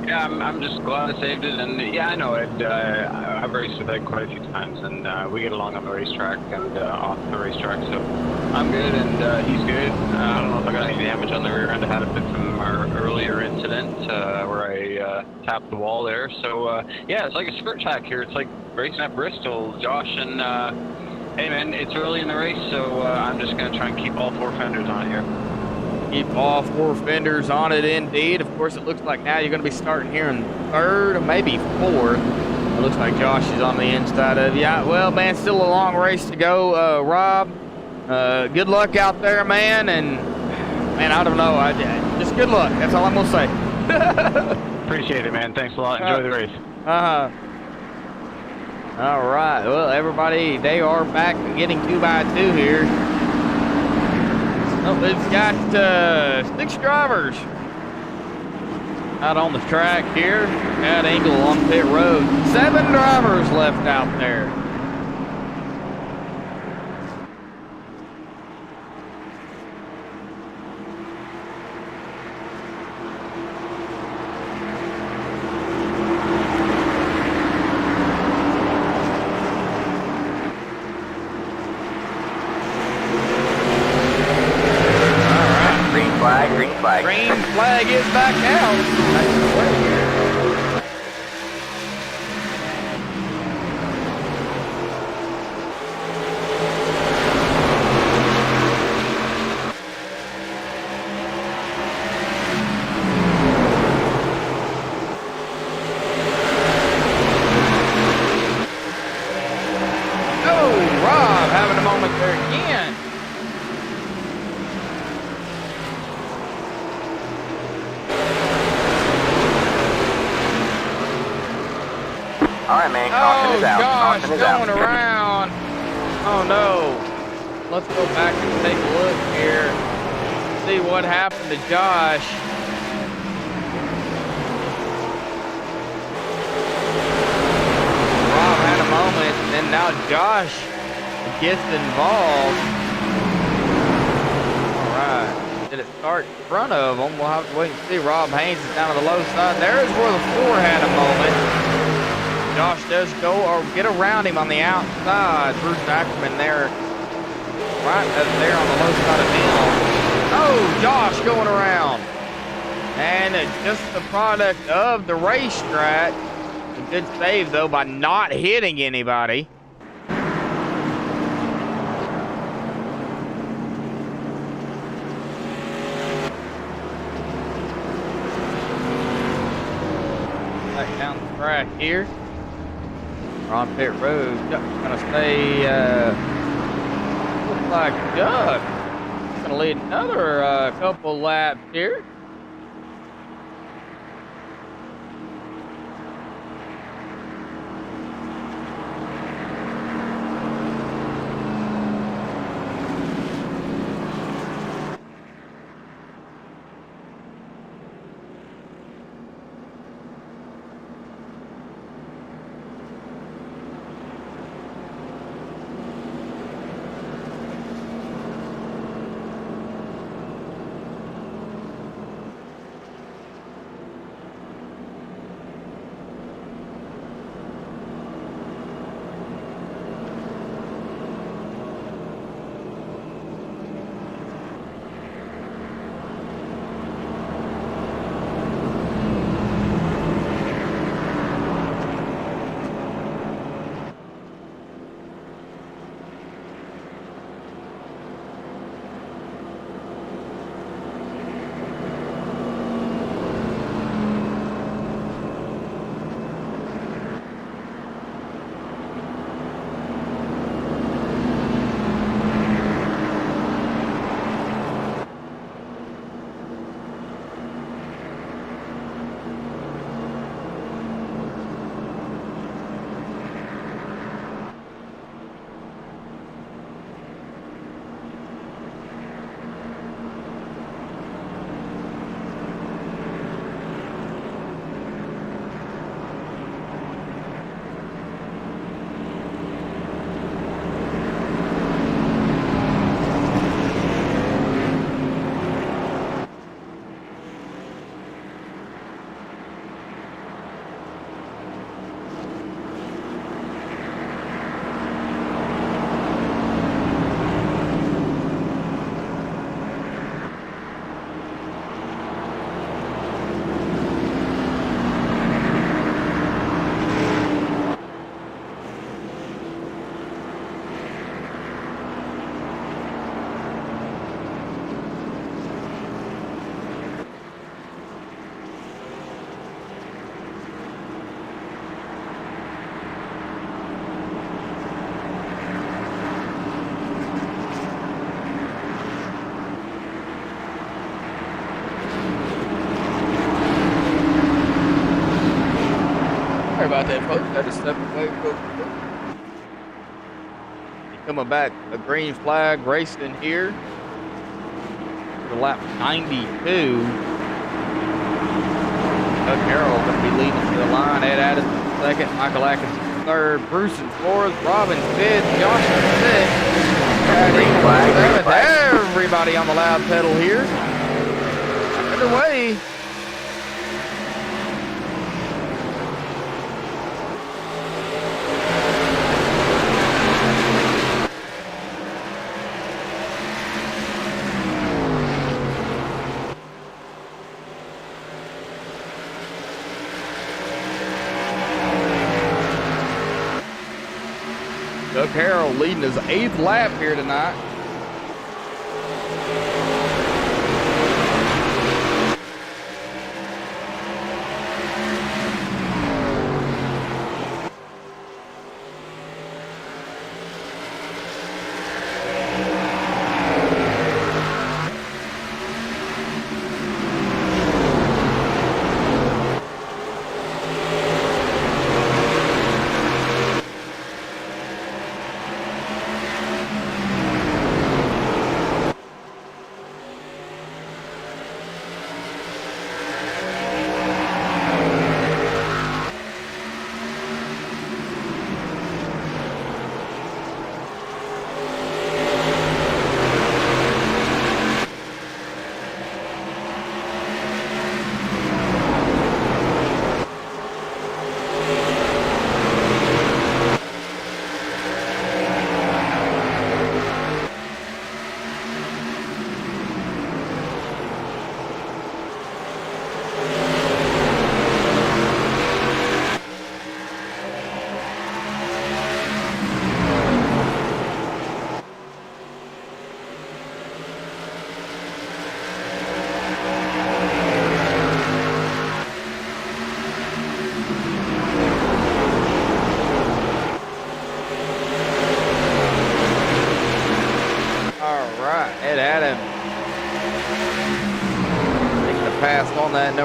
Yeah, I'm just glad I saved it. And yeah, I know Ed, I've raced with Ed quite a few times, and we get along on the racetrack and off the racetrack. So I'm good, and he's good. I don't know if I got any damage on the rear end. I had a bit from our earlier incident where I tapped the wall there. So yeah, it's like a skirt track here. It's like racing at Bristol, Josh. And hey, man, it's early in the race, so I'm just going to try and keep all 4 fenders on it here. Keep all 4 fenders on it, indeed. Of course, it looks like now you're going to be starting here in 3rd or maybe 4th. It looks like Josh is on the inside of you. Yeah, well, man, still a long race to go. Rob, good luck out there, man. And, man, I don't know. Just good luck. That's all I'm going to say. Appreciate it, man. Thanks a lot. Enjoy the race. All right. Well, everybody, they are back getting 2x2 here. Oh, it's got 6 drivers out on the track here at Engel on pit road. 7 drivers left out there. Green flag is back out. Oh, Rob having a moment there again. Alright, man. Oh, Josh going around. Oh, no. Let's go back and take a look here. See what happened to Josh. Rob had a moment, and now Josh gets involved. All right. Did it start in front of him? We'll have to wait and see. Rob Haynes is down to the low side. There's where the 4 had a moment. Josh does go or get around him on the outside. Bruce Ackerman there, right there on the low side of him. Oh, Josh going around. And just the product of the racetrack. A good save, though, by not hitting anybody. Back down the track here. We're on pit road. Gonna stay, looks like Doug. Gonna lead another couple laps here. About that, folks. Got to step away real quick. Coming back, a green flag racing here for lap 92. Doug Harrell going to be leading to the line. Ed Addison second, Michael Atkins third, Bruce in fourth, Robin fifth, Josh in sixth. Green flag. Everybody on the loud pedal here. Underway. Doug Harrell leading his 8th lap here tonight.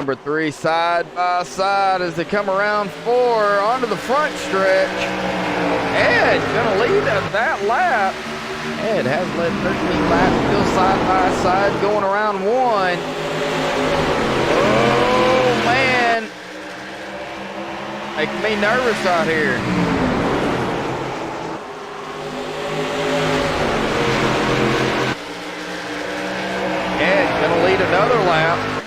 number 3 side by side as they come around 4 onto the front stretch. Ed gonna lead up that lap. Ed has led 13 laps, still side by side going around 1. Oh man, making me nervous out here. Ed's gonna lead another lap.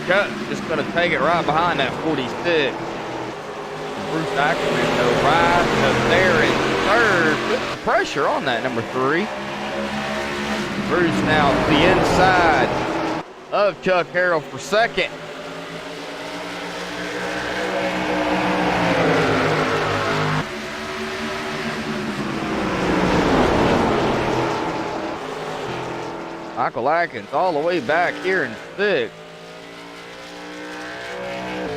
Chuck just gonna take it right behind that 46. Bruce Ackerman though right up there in 3rd. Put the pressure on that number 3. Bruce now to the inside of Chuck Harrell for 2nd. Michael Atkins all the way back here in 6th.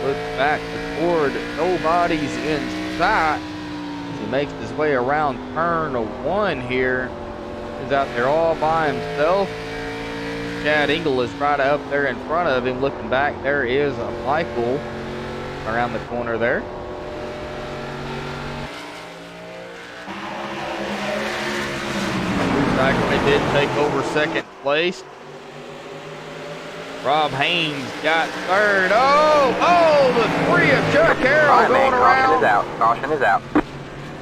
Looks back toward nobody's in sight as he makes his way around turn 1 here. He's out there all by himself. Chad Engel is right up there in front of him. Looking back, there is Michael around the corner there. They did take over 2nd place. Rob Haynes got 3rd. Oh, the 3 of Chuck Harrell going around. Caution is out.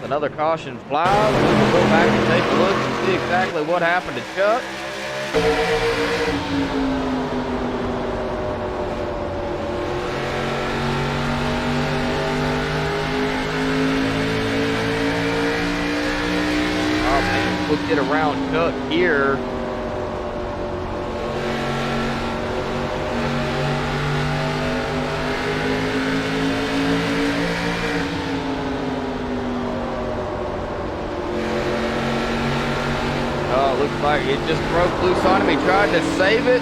Another caution flies. We'll go back and take a look and see exactly what happened to Chuck. We'll get around Chuck here. Oh, it looks like it just broke loose on him. He tried to save it,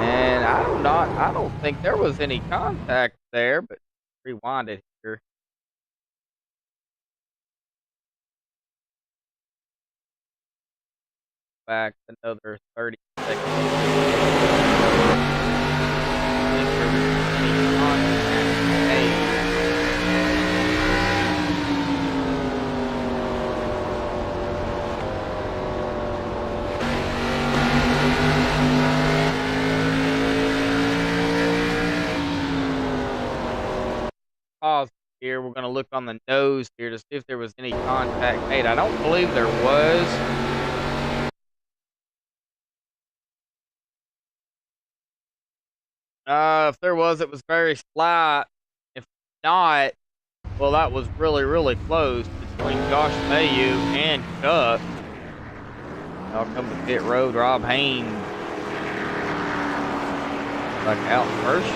and I don't think there was any contact there, but rewind it here. Back another 30 seconds. Pause here. We're going to look on the nose here to see if there was any contact made. I don't believe there was. If there was, it was very slight. If not, well, that was really, really close between Josh Mayu and Chuck. I'll come to pit road. Rob Haynes back out first.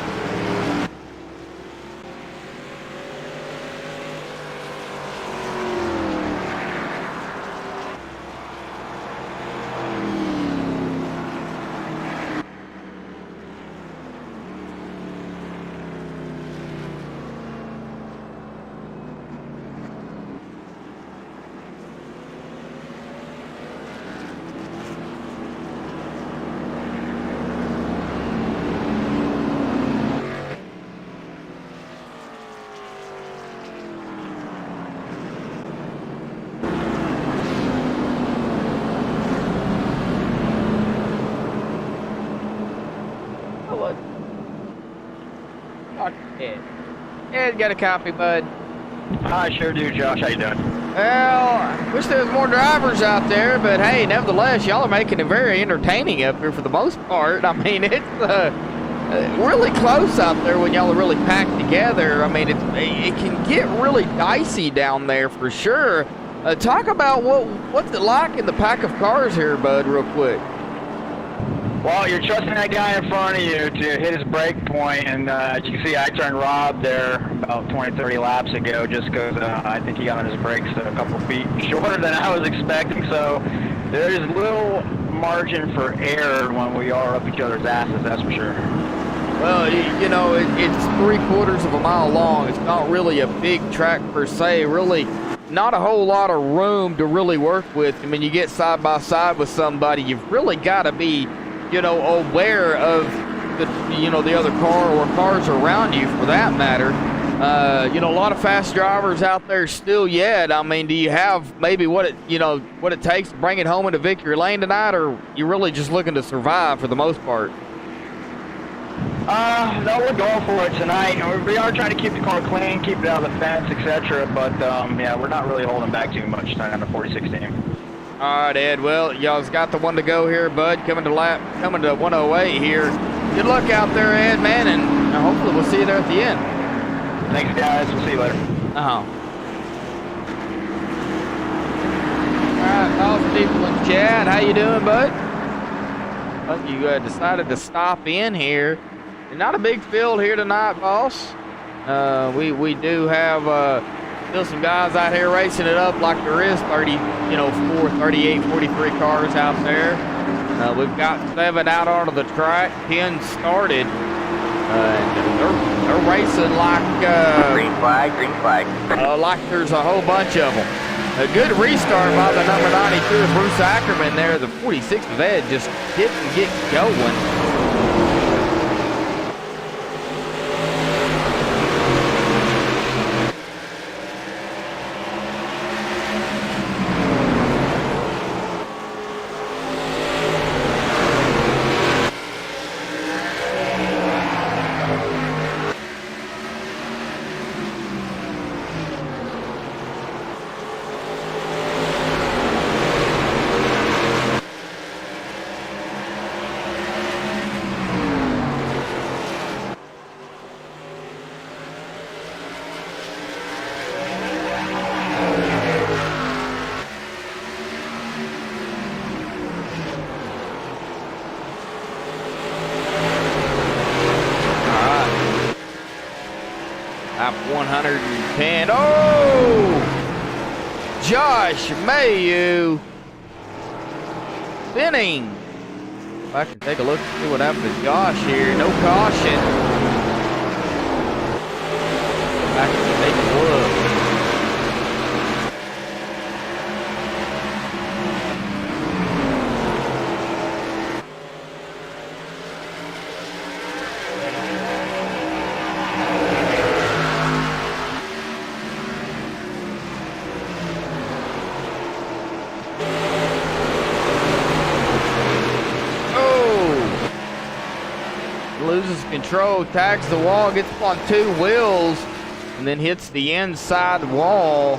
Ed, got a copy, bud? I sure do, Josh. How you doing? Well, I wish there was more drivers out there, but hey, nevertheless, y'all are making it very entertaining up here for the most part. I mean, it's really close out there when y'all are really packed together. I mean, it can get really dicey down there for sure. Talk about what's it like in the pack of cars here, bud, real quick. Well, you're trusting that guy in front of you to hit his brake point, and as you can see, I turned Rob there about 20, 30 laps ago just because I think he got on his brakes a couple feet shorter than I was expecting, so there is little margin for error when we are up each other's asses, that's for sure. Well, you know, it's 3/4 of a mile long. It's not really a big track per se, really not a whole lot of room to really work with. I mean, you get side by side with somebody, you've really got to be, you know, aware of the other car or cars around you for that matter. A lot of fast drivers out there still yet. I mean, do you have maybe what it takes to bring it home into victory lane tonight, or you really just looking to survive for the most part? No, we're going for it tonight. And we are trying to keep the car clean, keep it out of the fence, etc. But yeah, we're not really holding back too much tonight on the 46 team. All right, Ed. Well, y'all's got the one to go here, bud. Coming to 108 here. Good luck out there, Ed, man, and hopefully we'll see you there at the end. Thanks, guys. We'll see you later. All right, boss people in chat, how you doing, bud? Well, you decided to stop in here. Not a big field here tonight, boss. We do have still some guys out here racing it up like there is 38, 43 cars out there. We've got 7 out onto the track. 10 started. They're racing like green flag. Like there's a whole bunch of them. A good restart by the number 92 of Bruce Ackerman there. The 46 of Ed just didn't get going. Lap 110. Oh! Josh Mayu spinning. If I can take a look and see what happened to Josh here. No caution. Back to take a look. Loses control, tags the wall, gets on 2 wheels, and then hits the inside wall.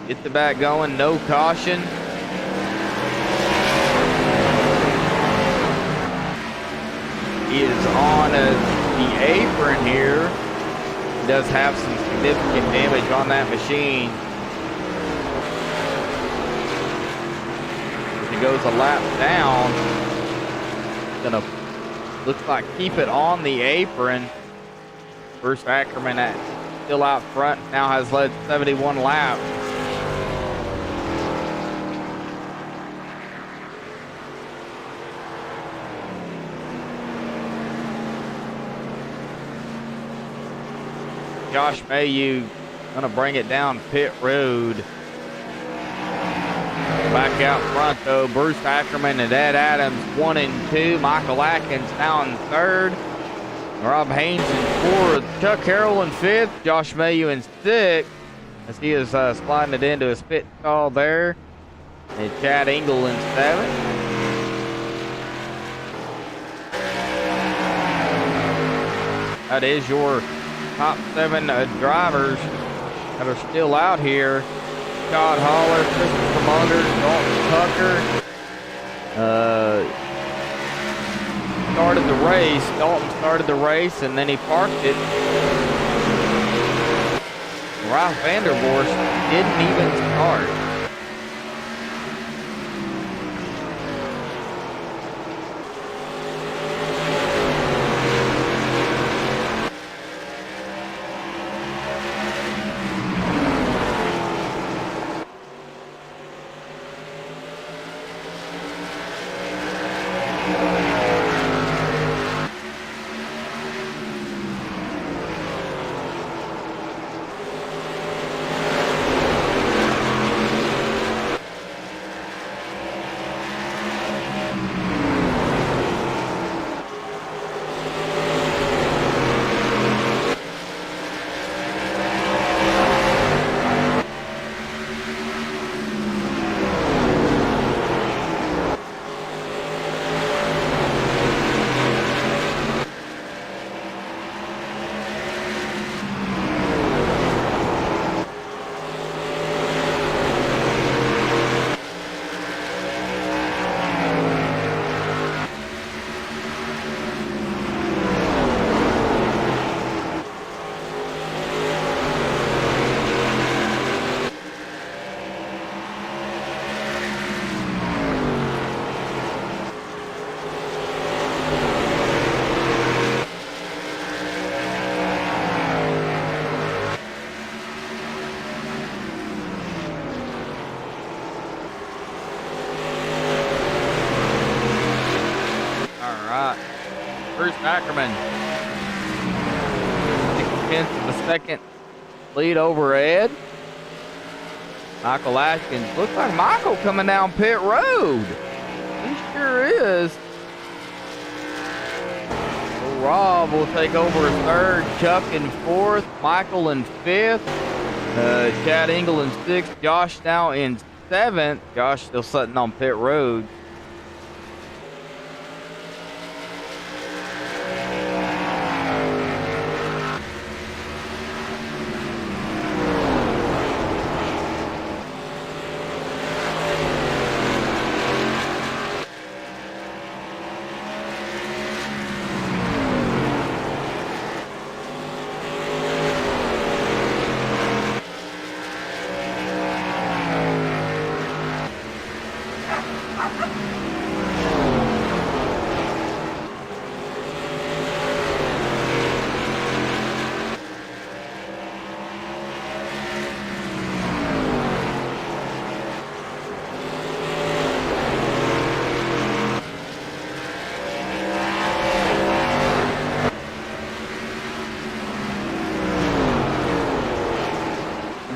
Get the back going, no caution. He is on the apron here. He does have some significant damage on that machine. He goes a lap down. Gonna looks like keep it on the apron. Bruce Ackerman still out front, now has led 71 laps. Josh Mayu gonna bring it down pit road. Back out front though, Bruce Ackerman and Ed Adams 1 and 2. Michael Atkins now in 3rd. Rob Haynes in 4th. Chuck Harrell in 5th. Josh Mayu in 6th. As he is sliding it into his pit stall there. And Chad Engel in 7th. That is your top 7 drivers that are still out here. Todd Holler, Christopher Munger, Dalton Tucker started the race. Dalton started the race and then he parked it. Ralph Vandervorst didn't even start. Ackerman. 6/10 of a second lead over Ed. Michael Atkins. Looks like Michael coming down pit road. He sure is. So Rob will take over in third, Chuck in fourth, Michael in fifth, Chad Engel in sixth, Josh now in seventh. Josh still sitting on pit road.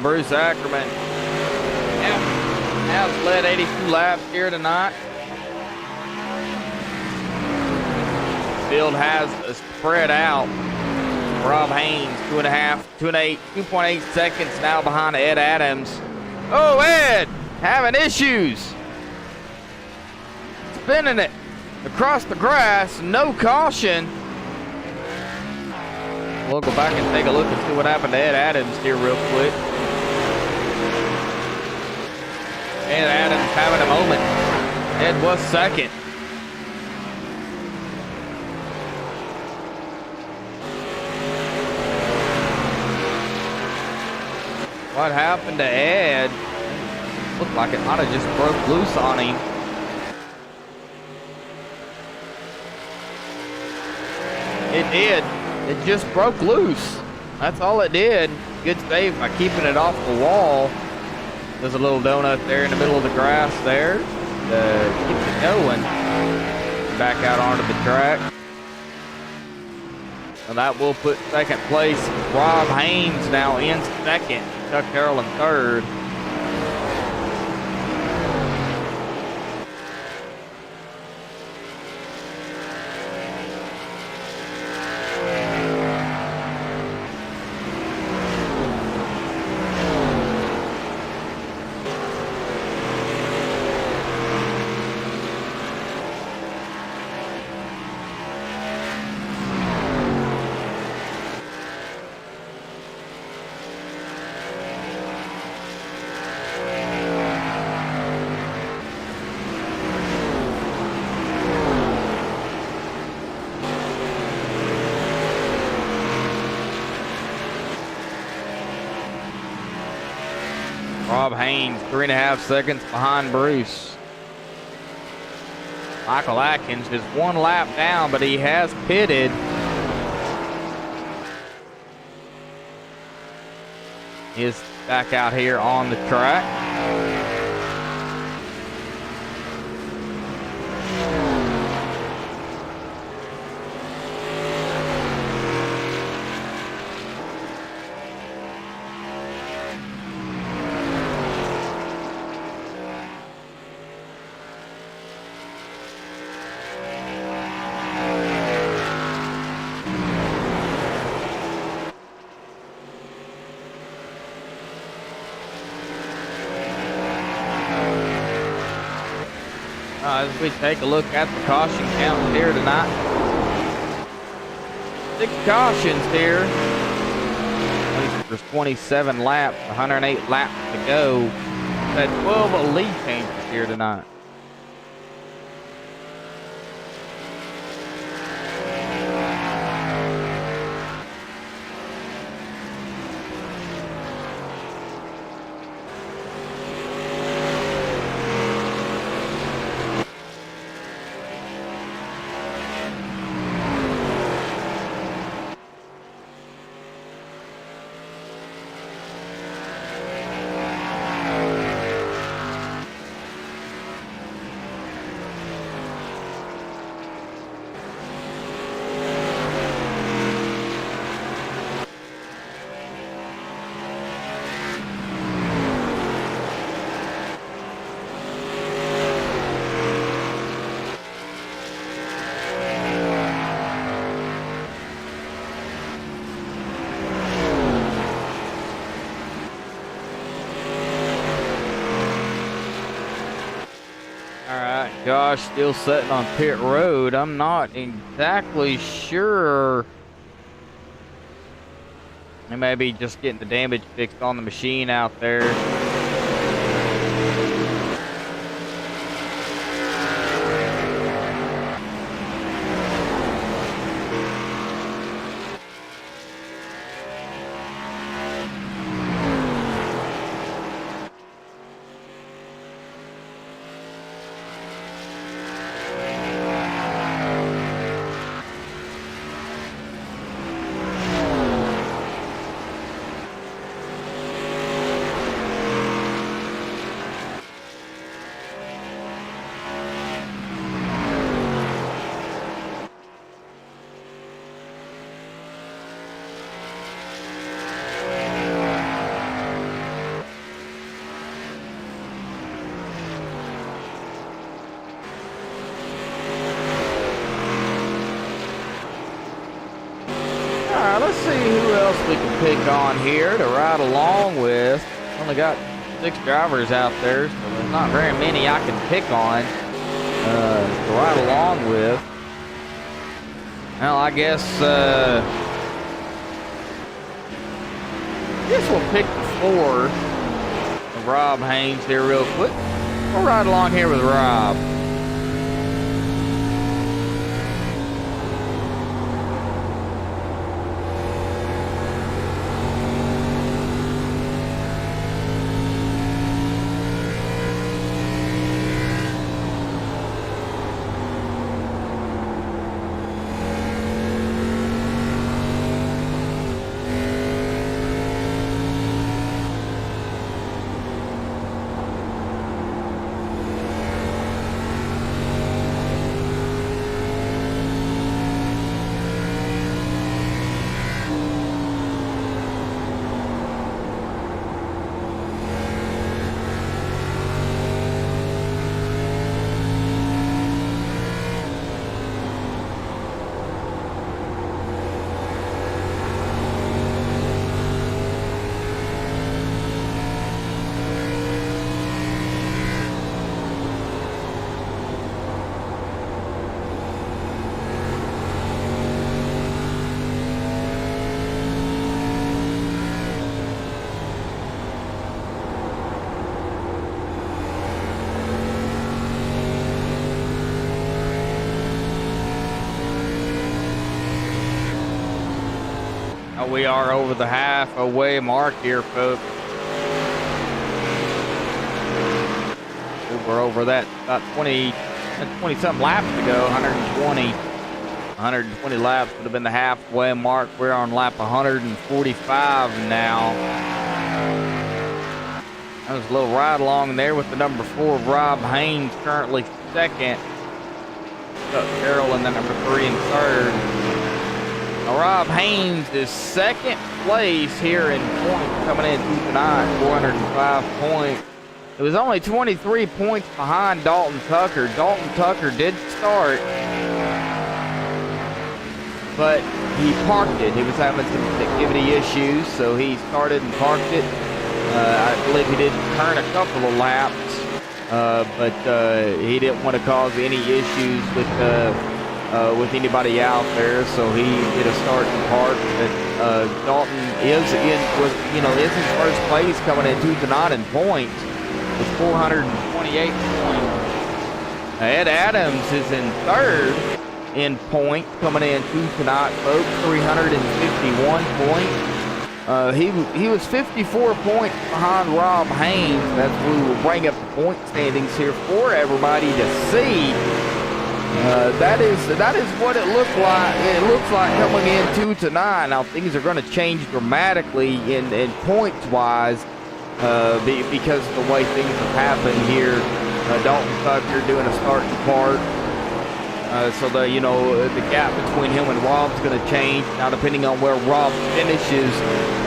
Bruce Ackerman has led 82 laps here tonight. Field has spread out. Rob Haynes, 2.8 seconds now behind Ed Adams. Oh, Ed, having issues. Spinning it across the grass, no caution. We'll go back and take a look and see what happened to Ed Adams here real quick. Ed Adams having a moment. Ed was second. What happened to Ed? Looked like it might have just broke loose on him. It did. It just broke loose. That's all it did. Good save by keeping it off the wall. There's a little donut there in the middle of the grass there. Keeps it going. Back out onto the track. And that will put second place. Rob Haynes now in second. Chuck Carroll in third. Rob Haynes, 3.5 seconds behind Bruce. Michael Atkins is one lap down, but he has pitted. He is back out here on the track. As we take a look at the caution count here tonight. 6 cautions here. There's 27 laps, 108 laps to go. Had 12 lead changes here tonight. Josh still sitting on pit road. I'm not exactly sure. He may be just getting the damage fixed on the machine out there. Let's see who else we can pick on here to ride along with. Only got 6 drivers out there, so there's not very many I can pick on to ride along with. Well, I guess we'll pick the 4 of Rob Haynes here real quick. We'll ride along here with Rob. We are over the halfway mark here, folks. We were over that about 20-something laps ago, 120 laps would have been the halfway mark. We're on lap 145 now. That was a little ride along there with the number 4, Rob Haynes, currently second. Carroll in the number 3 and 3rd. Rob Haynes is second place here in points coming in tonight, 405 points. It was only 23 points behind Dalton Tucker. Dalton Tucker did start, but he parked it. He was having some connectivity issues, so he started and parked it. I believe he did turn a couple of laps, but he didn't want to cause any issues with anybody out there, so he did a start and park. But Dalton is in first place coming into tonight in points with 428 points. Ed Adams is in 3rd in points coming into tonight, folks, 351 points. He was 54 points behind Rob Haynes. That's we will bring up the point standings here for everybody to see. That is what it looked like. It looks like coming into tonight. Now things are going to change dramatically in points wise because of the way things have happened here. Dalton Tucker doing a start and park, so the gap between him and Rob's going to change. Now depending on where Rob finishes,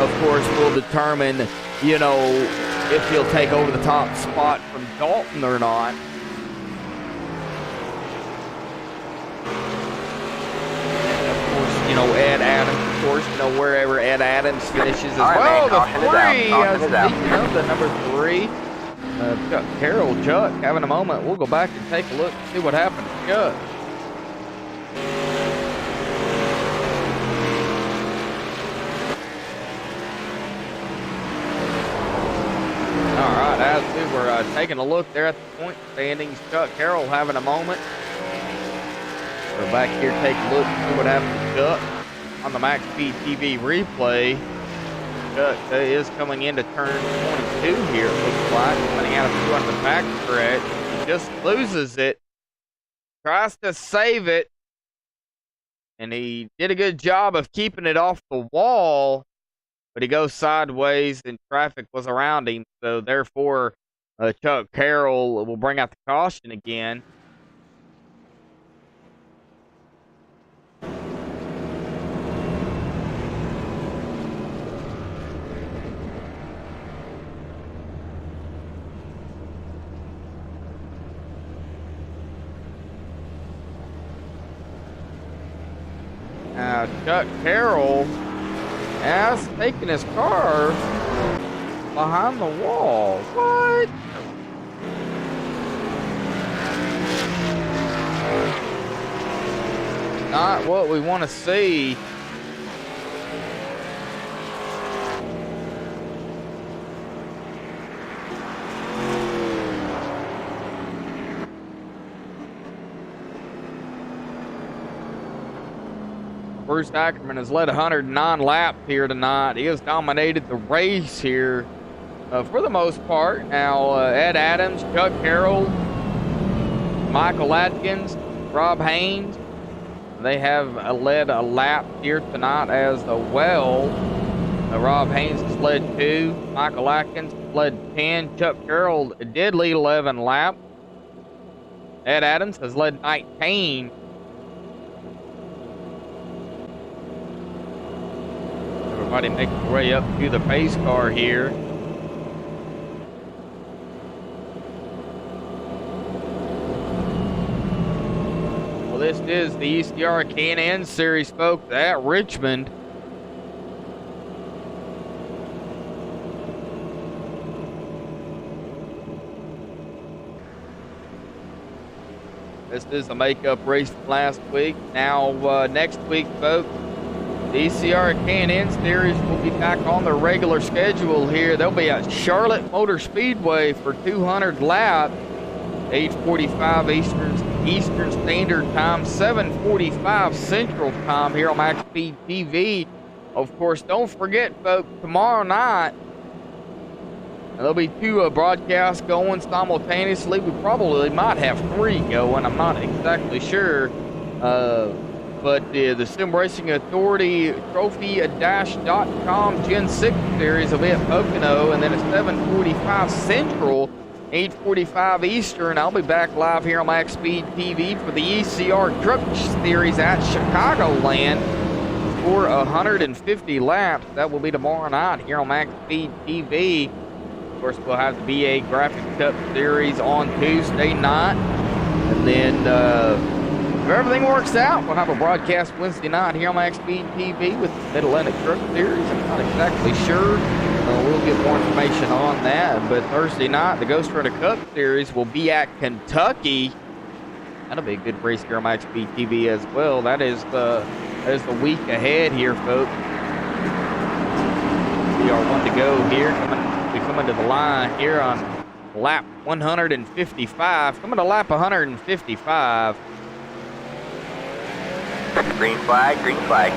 of course, will determine if he'll take over the top spot from Dalton or not. Ed Adams, of course, wherever Ed Adams finishes as well. The 3, the number 3, Chuck Carroll. Chuck having a moment. We'll go back and take a look and see what happened to Chuck. All right, as we were taking a look there at the point standings, Chuck Carroll having a moment. We're back here, take a look and see what happened to Chuck on the MaxSpeedTV replay. Chuck is coming into turn 22 here, it looks like, coming out of 200 back stretch. He just loses it, tries to save it, and he did a good job of keeping it off the wall, but he goes sideways and traffic was around him, so therefore Chuck Carroll will bring out the caution again. Now, Chuck Carroll has taken his car behind the wall. What? Not what we want to see. Bruce Ackerman has led 109 laps here tonight. He has dominated the race here for the most part. Now, Ed Adams, Chuck Carroll, Michael Atkins, Rob Haynes, they have led a lap here tonight as well. Rob Haynes has led 2. Michael Atkins led 10. Chuck Carroll did lead 11 laps. Ed Adams has led 19. Everybody making their way up to the pace car here. Well, this is the ECR Can-Am Series, folks, at Richmond. This is a makeup race from last week. Now, next week, folks, the ECR Can-Am Series will be back on their regular schedule here. They'll be at Charlotte Motor Speedway for 200 laps, 8:45 Eastern Standard Time, 7:45 Central Time here on MaxSpeedTV. Of course, don't forget, folks, tomorrow night, there'll be 2 broadcasts going simultaneously. We probably might have 3 going. I'm not exactly sure. But the Sim Racing Authority Trophy-.com Gen 6 Series will be at Pocono, and then at 7:45 Central, 8:45 Eastern, I'll be back live here on MaxSpeedTV for the ECR Truck Series at Chicagoland for 150 laps. That will be tomorrow night here on MaxSpeedTV. Of course, we'll have the BA Graphic Cup Series on Tuesday night, and then if everything works out, we'll have a broadcast Wednesday night here on MaxSpeedTV with the Mid-Atlantic Truck Series. I'm not exactly sure. We'll get more information on that. But Thursday night, the Ghost Rider Cup Series will be at Kentucky. That'll be a good race here on MaxSpeedTV as well. That is the week ahead here, folks. We are 1 to go here. We coming to the line here on lap 155. Coming to lap 155. Green flag, green flag.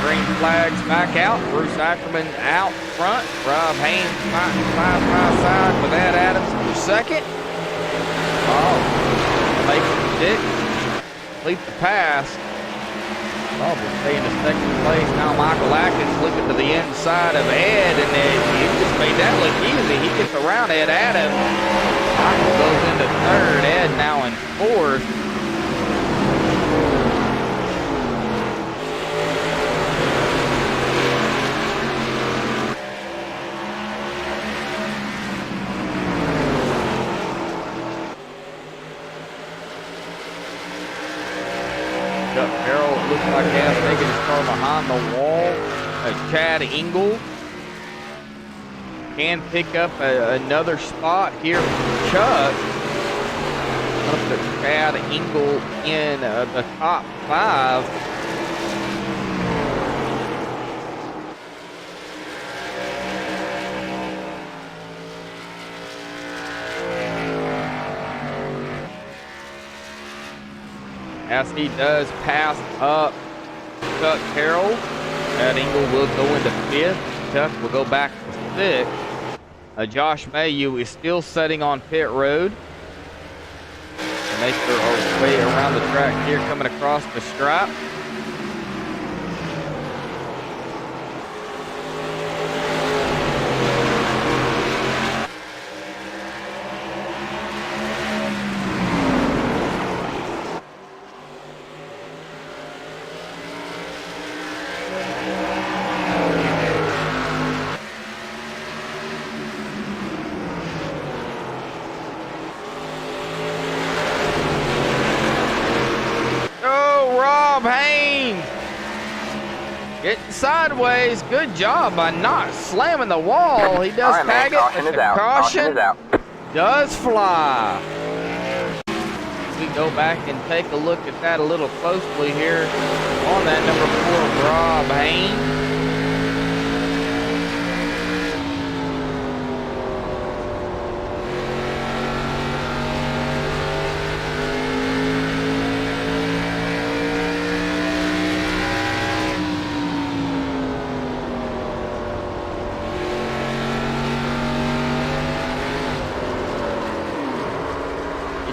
Green flags back out. Bruce Ackerman out front. Rob Haynes fighting side by side with Ed Adams for second. Oh, make it complete the pass. Oh, we'll stay in the second place. Now Michael Atkins looking to the inside of Ed, and he just made that look easy. He gets around Ed Adams. Michael goes into third. Ed now in fourth. Chuck Carroll looks like he has taken his car behind the wall. Chad Engel can pick up another spot here for Chuck. Up to Chad Engel in the top 5. As he does pass up Chuck Carroll, Chad Engel will go into 5th. Chuck will go back to 6th. Josh Mayu is still sitting on pit road. Make their way around the track here, coming across the stripe. Getting sideways. Good job by not slamming the wall. He does tag it. Caution is out. Caution is out. Does fly. We go back and take a look at that a little closely here on that number 4, Rob Haynes.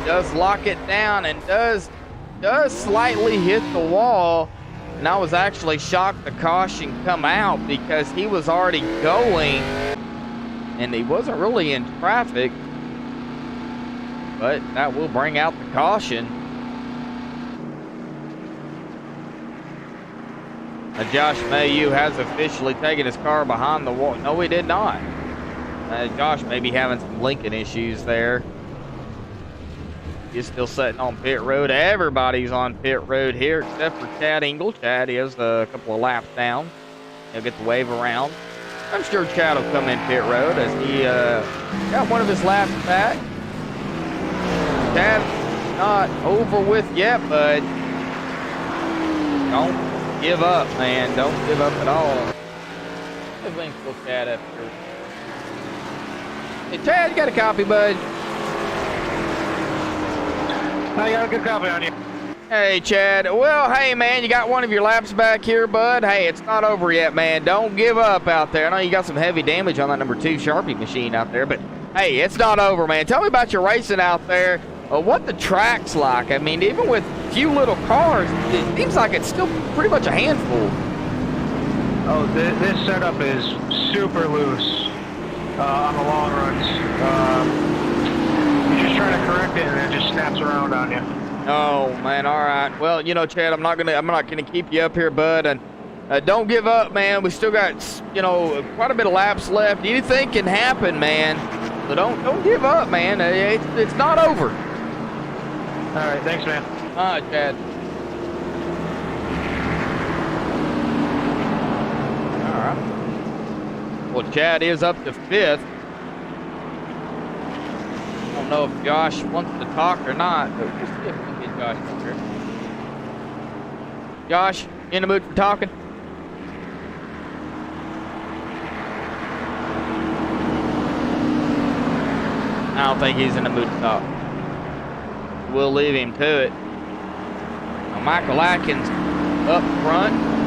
Does lock it down and does slightly hit the wall, and I was actually shocked the caution come out because he was already going and he wasn't really in traffic, but that will bring out the caution. Josh Mayu has officially taken his car behind the wall. No, he did not. Josh may be having some Lincoln issues there. He's still sitting on pit road. Everybody's on pit road here except for Chad Engel. Chad is a couple of laps down. He'll get the wave around. I'm sure Chad will come in pit road as he got one of his laps back. Chad not over with yet, but don't give up, man. Don't give up at all. Everything's still Chad up here. Hey, Chad, you got a copy, bud? I got a good copy on you. Hey, Chad. Well, hey, man, you got one of your laps back here, bud. Hey, it's not over yet, man. Don't give up out there. I know you got some heavy damage on that number 2 Sharpie machine out there, but hey, it's not over, man. Tell me about your racing out there. What the track's like. I mean, even with few little cars, it seems like it's still pretty much a handful. Oh, this setup is super loose on the long runs. You're just trying to correct it, and it just snaps around on you. Oh man, all right. Well, you know, Chad, I'm not gonna keep you up here, bud, and don't give up, man. We still got, you know, quite a bit of laps left. Anything can happen, man. So don't give up, man. It's not over. All right, thanks, man. All right, Chad. All right. Well, Chad is up to 5th. I don't know if Josh wants to talk or not, but we'll see if we can get Josh up here. Josh, in the mood for talking? I don't think he's in the mood to talk. We'll leave him to it. Now, Michael Atkins up front.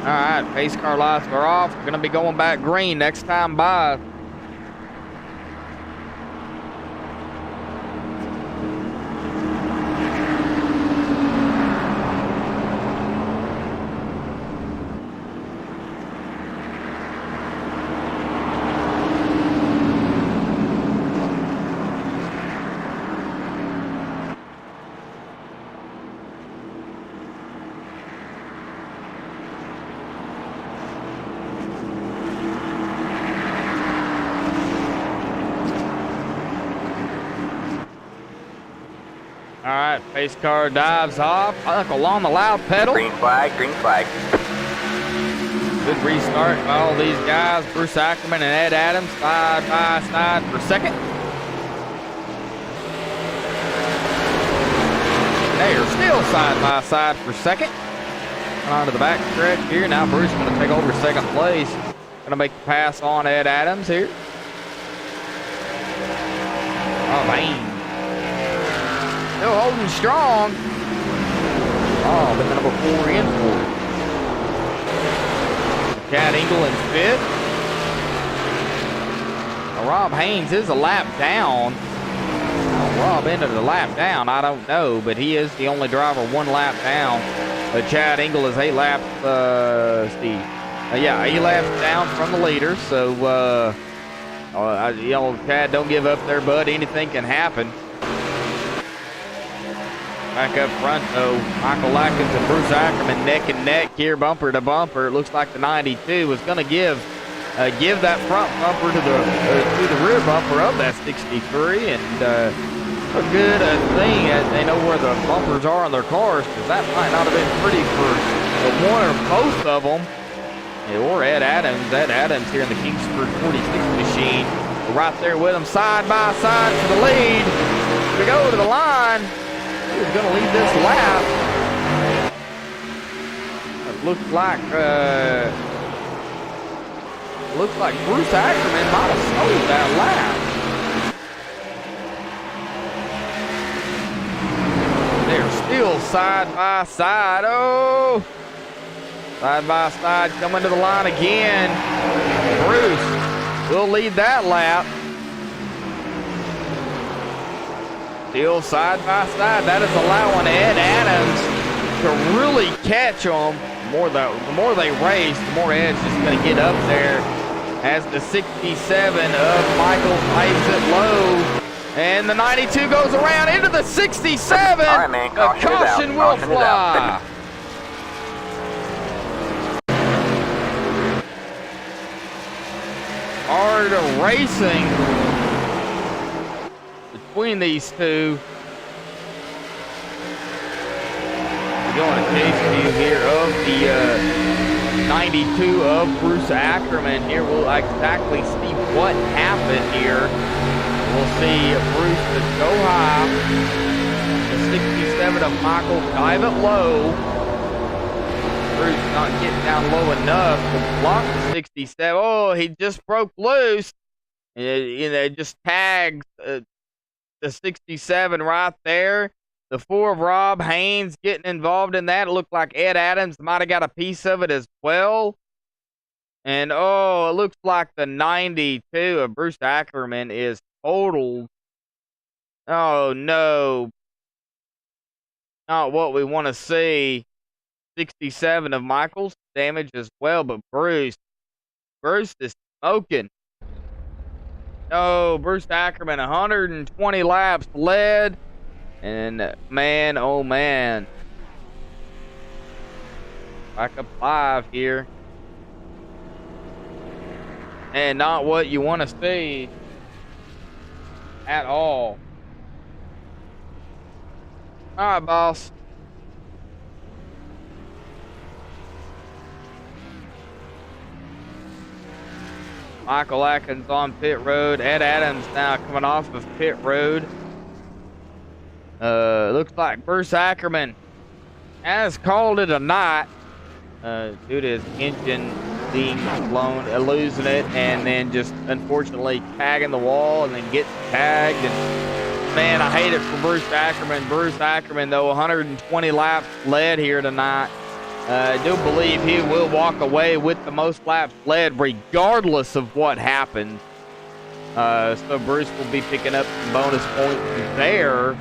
All right, pace car lights are off. We're gonna be going back green next time by. Pace car dives off. Uncle on the loud pedal. Green flag, green flag. Good restart by all these guys. Bruce Ackerman and Ed Adams side by side for second. They are still side by side for second. On to the back stretch here. Now Bruce going to take over second place. Going to make the pass on Ed Adams here. Oh, man. Still holding strong. Oh, but the number 4 in for it. Chad Engel in fifth. Now, Rob Haynes is a lap down. Rob ended the lap down, I don't know, but he is the only driver 1 lap down. Chad Engel is 8 laps, Steve. Yeah, 8 laps down from the leader, so, you know, Chad, don't give up there, bud. Anything can happen. Back up front, though, Michael Lackins and Bruce Ackerman neck and neck here, bumper to bumper. It looks like the 92 was going to give that front bumper to the rear bumper of that 63, and a good thing as they know where the bumpers are on their cars, because that might not have been pretty for one or both of them. Or Ed Adams. Ed Adams here in the Kingsford 46 machine. We're right there with them side by side for the lead. To go to the line. Who's going to lead this lap? It looks like Bruce Ackerman might have stole that lap. They're still side by side. Oh! Side by side coming to the line again. Bruce will lead that lap. Still side by side. That is allowing Ed Adams to really catch them. The more they race, the more Ed's just going to get up there. As the 67 of Michael pipes it low. And the 92 goes around into the 67. All right, man. Caution will fly. Hard racing between these two. We're going to case view here of the 92 of Bruce Ackerman. Here we'll exactly see what happened here. We'll see Bruce just go high. The 67 of Michael dive it low. Bruce not getting down low enough to block the 67. Oh, he just broke loose. It just tags the 67 right there. The 4 of Rob Haynes getting involved in that. It looked like Ed Adams might have got a piece of it as well. And, oh, it looks like the 92 of Bruce Ackerman is totaled. Oh, no. Not what we want to see. 67 of Michael's damage as well, but Bruce is smoking. Oh, Bruce Ackerman, 120 laps led. And man, oh man. Back up 5 here. And not what you want to see at all. All right, boss. Michael Atkins on pit road. Ed Adams now coming off of pit road. Looks like Bruce Ackerman has called it a night due to his engine being blown, losing it, and then just unfortunately tagging the wall and then getting tagged. And man, I hate it for Bruce Ackerman. Bruce Ackerman, though, 120 laps led here tonight. I do believe he will walk away with the most laps led regardless of what happens. So Bruce will be picking up some bonus points there.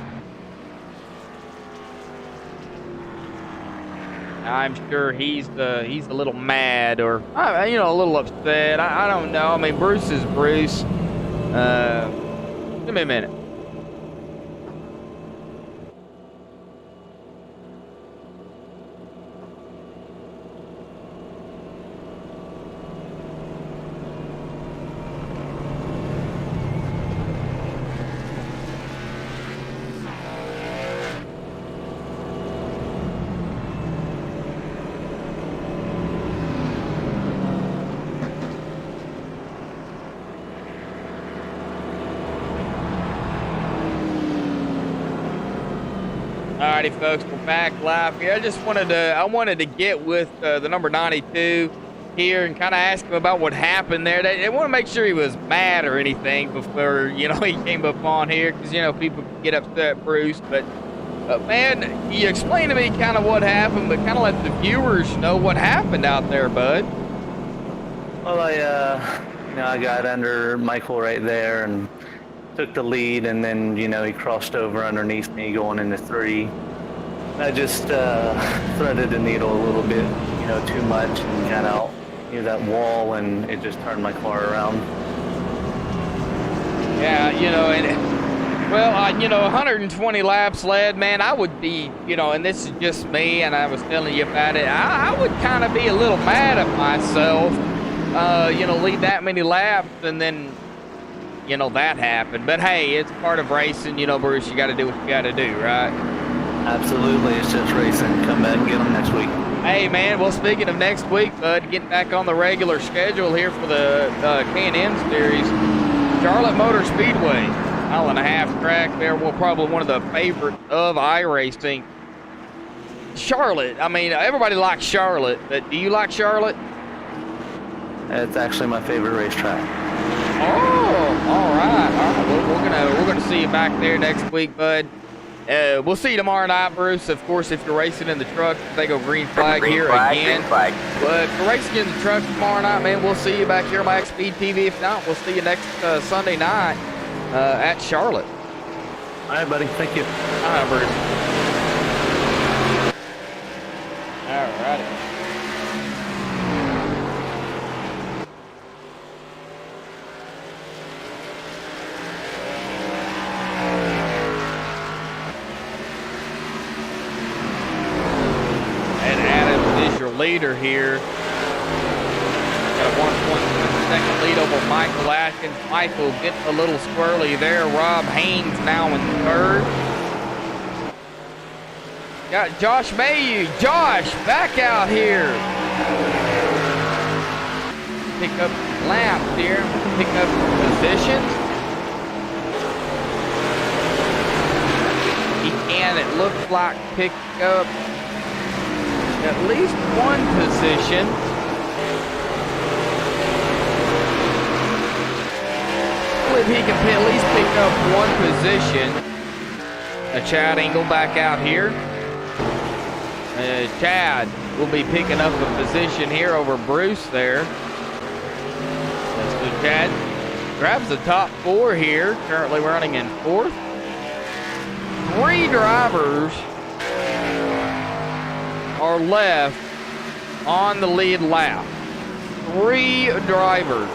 I'm sure he's a little mad or, a little upset. I don't know. I mean, Bruce is Bruce. Give me a minute. Alrighty, folks, we're back live here. I wanted to get with the number 92 here and kind of ask him about what happened there. They want to make sure he was mad or anything before, he came up on here, because, people can get upset, Bruce. But, man, you explain to me kind of what happened, but kind of let the viewers know what happened out there, bud. Well, I got under Michael right there and took the lead, and then, he crossed over underneath me going into 3. I just threaded the needle a little bit, too much, and got out that wall, and it just turned my car around. Yeah, 120 laps led, man, I would be, and this is just me, and I was telling you about it, I would kind of be a little mad at myself, lead that many laps, and then, that happened. But hey, it's part of racing, Bruce, you got to do what you got to do, right? Absolutely, it's just racing. Come back and get them next week. Hey, man, well, speaking of next week, bud, getting back on the regular schedule here for the K&N Series, Charlotte Motor Speedway, mile-and-a-half track there. Well, probably one of the favorites of iRacing. Charlotte, I mean, everybody likes Charlotte, but do you like Charlotte? It's actually my favorite racetrack. Oh, all right. Well, we're gonna see you back there next week, bud. We'll see you tomorrow night, Bruce. Of course, if you're racing in the truck, they go green flag here again. Green flag. But if you're racing in the truck tomorrow night, man, we'll see you back here on MaxSpeedTV. If not, we'll see you next Sunday night at Charlotte. All right, buddy. Thank you. All right, Bruce. All righty. Leader here. Got a 1.2-second lead over Michael Atkins. Michael getting a little squirrely there. Rob Haynes now in 3rd. Got Josh Mayu. Josh back out here. Pick up laps here. Pick up positions. He can, it looks like, pick up at least one position. I believe he can at least pick up one position. Chad Engel back out here. Chad will be picking up a position here over Bruce there. So Chad grabs the top 4 here, currently running in 4th. 3 drivers are left on the lead lap. 3 drivers.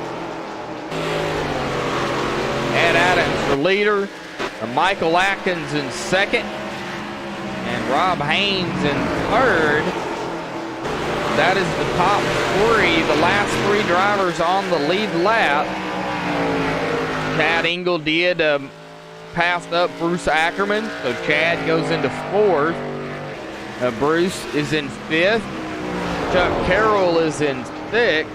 Ed Adams, the leader. Michael Atkins in 2nd. And Rob Haynes in 3rd. That is the top 3. The last 3 drivers on the lead lap. Chad Engel did pass up Bruce Ackerman. So Chad goes into 4th. Bruce is in 5th. Chuck Carroll is in 6th.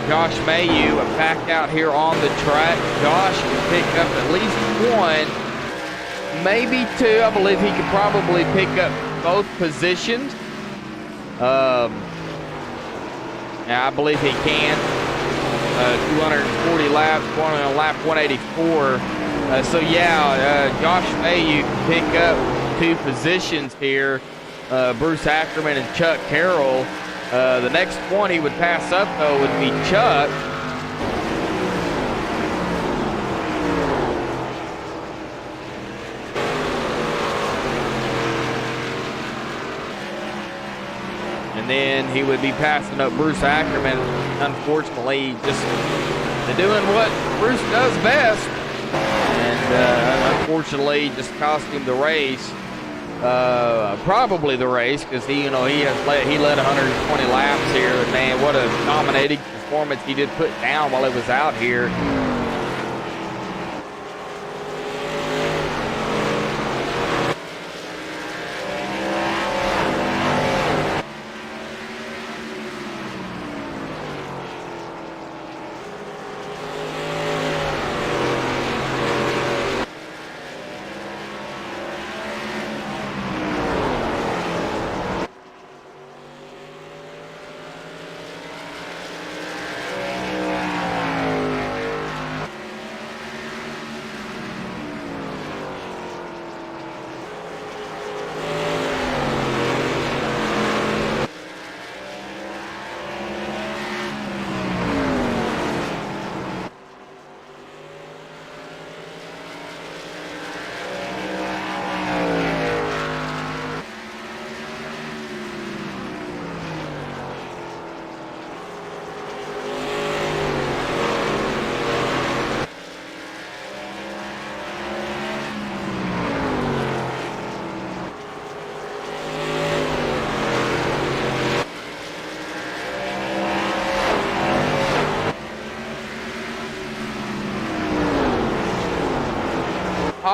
Josh Mayu back out here on the track. Josh can pick up at least 1, maybe 2. I believe he could probably pick up both positions. Yeah, I believe he can. 240 laps, going on lap 184. So yeah, Josh Mayu can pick up 2 positions here. Bruce Ackerman and Chuck Carroll. The next one he would pass up, though, would be Chuck. And then he would be passing up Bruce Ackerman. Unfortunately, just doing what Bruce does best. And unfortunately, just cost him the race. Probably the race, because he led 120 laps here, and man, what a dominating performance he did put down while he was out here.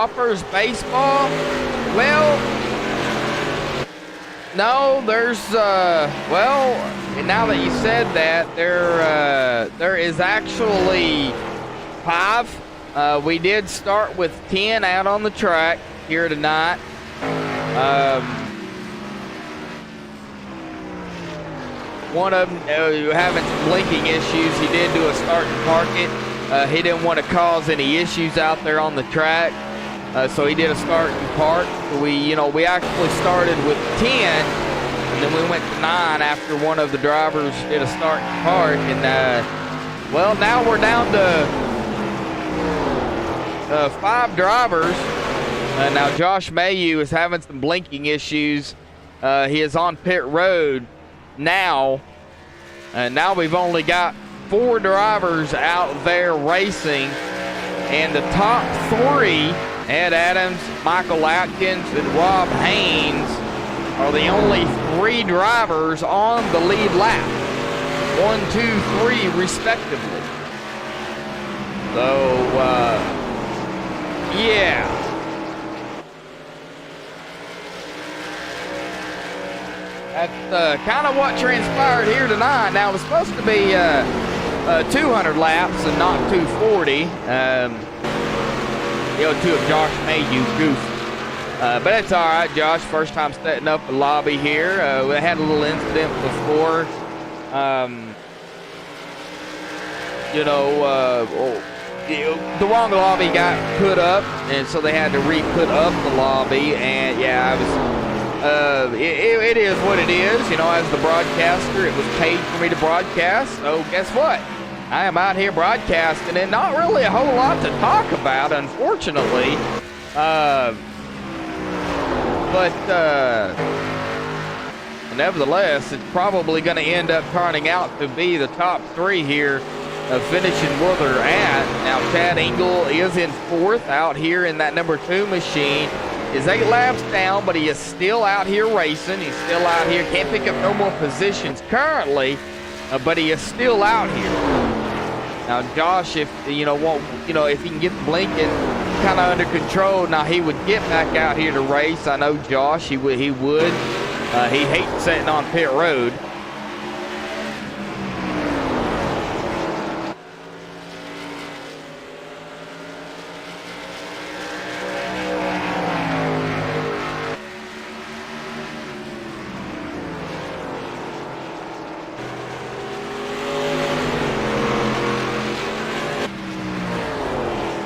golfers, baseball. Well, no, there's, well, now that you said that, there is actually 5. We did start with 10 out on the track here tonight. One of them having some blinking issues. He did do a start and park it. He didn't want to cause any issues out there on the track, so he did a start and park. We actually started with 10, and then we went to 9 after one of the drivers did a start and park. And well, now we're down to 5 drivers. Now Josh Mayu is having some blinking issues. He is on pit road now, and now we've only got 4 drivers out there racing, and the top 3, Ed Adams, Michael Atkins, and Rob Haynes, are the only 3 drivers on the lead lap. 1, 2, 3 respectively. So yeah. That's kind of what transpired here tonight. Now, it was supposed to be 200 laps and not 240. The O2 of Josh Mayu goofed. But that's all right, Josh. First time setting up the lobby here. We had a little incident before. The wrong lobby got put up, and so they had to re-put up the lobby. And yeah, it is what it is. As the broadcaster, it was paid for me to broadcast. So guess what? I am out here broadcasting, and not really a whole lot to talk about, unfortunately. But nevertheless, it's probably going to end up turning out to be the top 3 here, finishing where they're at. Now, Chad Engel is in 4th out here in that number 2 machine. Is 8 laps down, but he is still out here racing. He's still out here. Can't pick up no more positions currently, but he is still out here. Now, Josh, if if he can get the blinking kind of under control, now he would get back out here to race. I know Josh, he would. He hates sitting on pit road.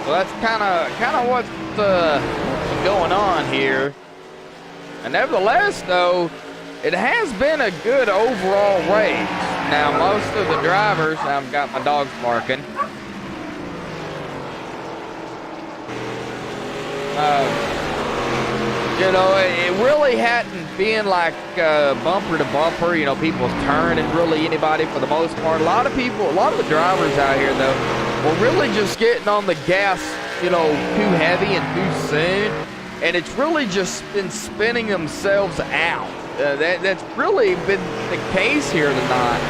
That's kind of what's going on here. And nevertheless, though, it has been a good overall race. Now, most of the drivers, I've got my dogs barking. It really hadn't been like bumper to bumper. People's turning really anybody for the most part. A lot of the drivers out here, though, we're really just getting on the gas, too heavy and too soon. And it's really just been spinning themselves out. That's really been the case here tonight.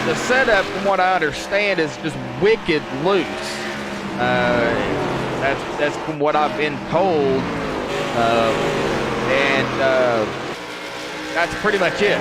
The setup, from what I understand, is just wicked loose. That's from what I've been told. And that's pretty much it,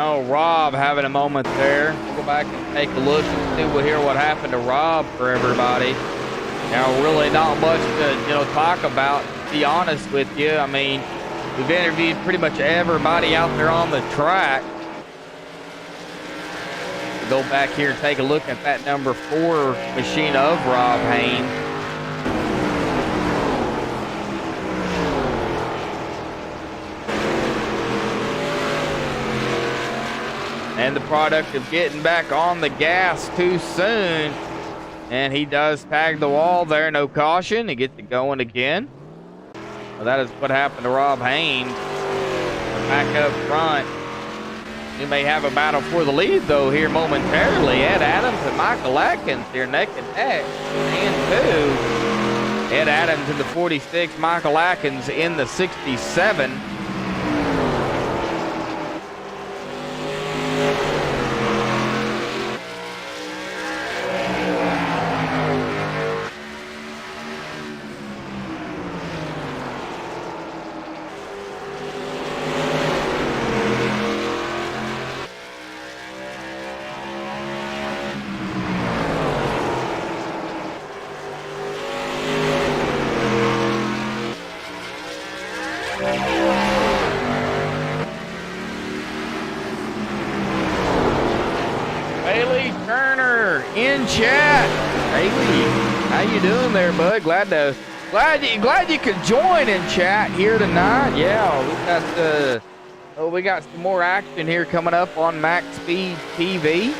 Oh, Rob having a moment there. We'll go back and take a look and see what happened to Rob for everybody. Now, really not much to, talk about, to be honest with you. I mean, we've interviewed pretty much everybody out there on the track. We'll go back here and take a look at that number 4 machine of Rob Haynes. And the product of getting back on the gas too soon. And he does tag the wall there, no caution. He gets it going again. Well, that is what happened to Rob Haynes. Back up front. He may have a battle for the lead, though, here momentarily. Ed Adams and Michael Atkins here neck and neck. And 2. Ed Adams in the 46, Michael Atkins in the 67. In chat, Haley, how you doing there, bud? Glad you could join in chat here tonight. Yeah, we got some more action here coming up on MaxSpeedTV.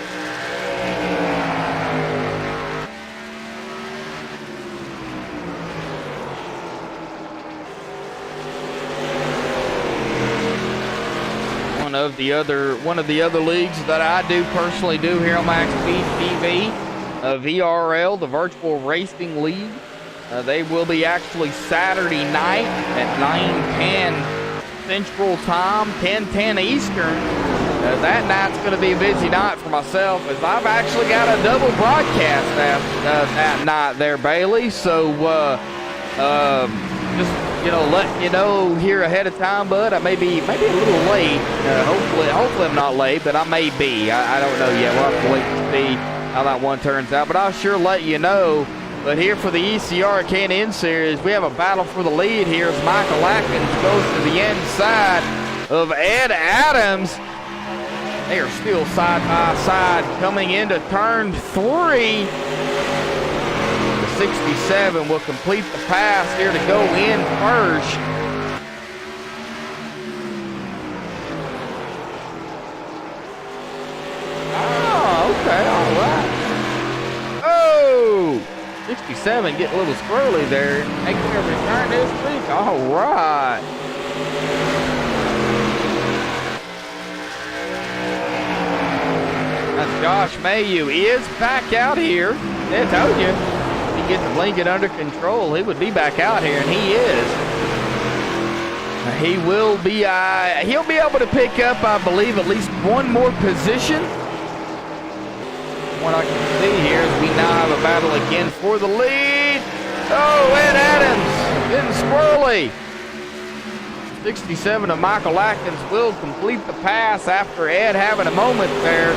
One of the other leagues that I personally do here on MaxSpeedTV, VRL, the Virtual Racing League. They will be actually Saturday night at 9:10 Central Time, 10:10 Eastern. That night's going to be a busy night for myself, as I've actually got a double broadcast that night there, Bailey. So just letting you know here ahead of time, bud. I may be a little late. Hopefully I'm not late, but I may be. I don't know yet. We'll have to wait to see how that one turns out. But I'll sure let you know. But here for the ECR K&N Series, we have a battle for the lead here as Michael Atkins goes to the inside of Ed Adams. They are still side by side coming into turn 3. 67 will complete the pass here to go in first. Oh, okay, all right. Oh, 67 getting a little squirrely there. Making a return this week. All right. That's Josh Mayu. He is back out here. I told you. Get the blanket under control, he would be back out here, and he is. He will be. He'll be able to pick up, I believe, at least one more position. What I can see here is we now have a battle again for the lead. Oh, Ed Adams getting squirrely. 67 of Michael Atkins will complete the pass after Ed having a moment there.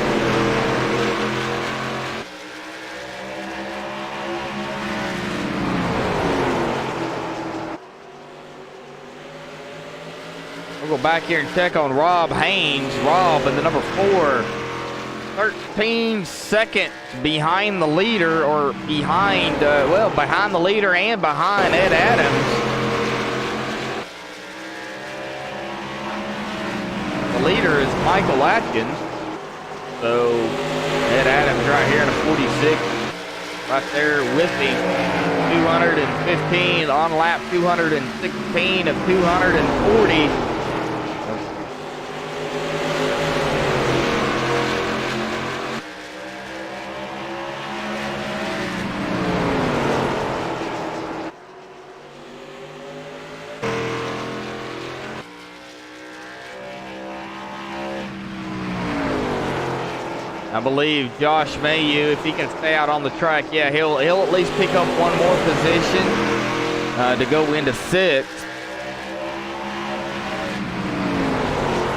We'll go back here and check on Rob Haynes. Rob in the number 4. 13 seconds behind the leader, or behind the leader and behind Ed Adams. The leader is Michael Atkins. So Ed Adams right here in a 46. Right there with him. 215 on lap 216 of 240. I believe Josh Mayu, if he can stay out on the track, yeah, he'll at least pick up one more position to go into 6th.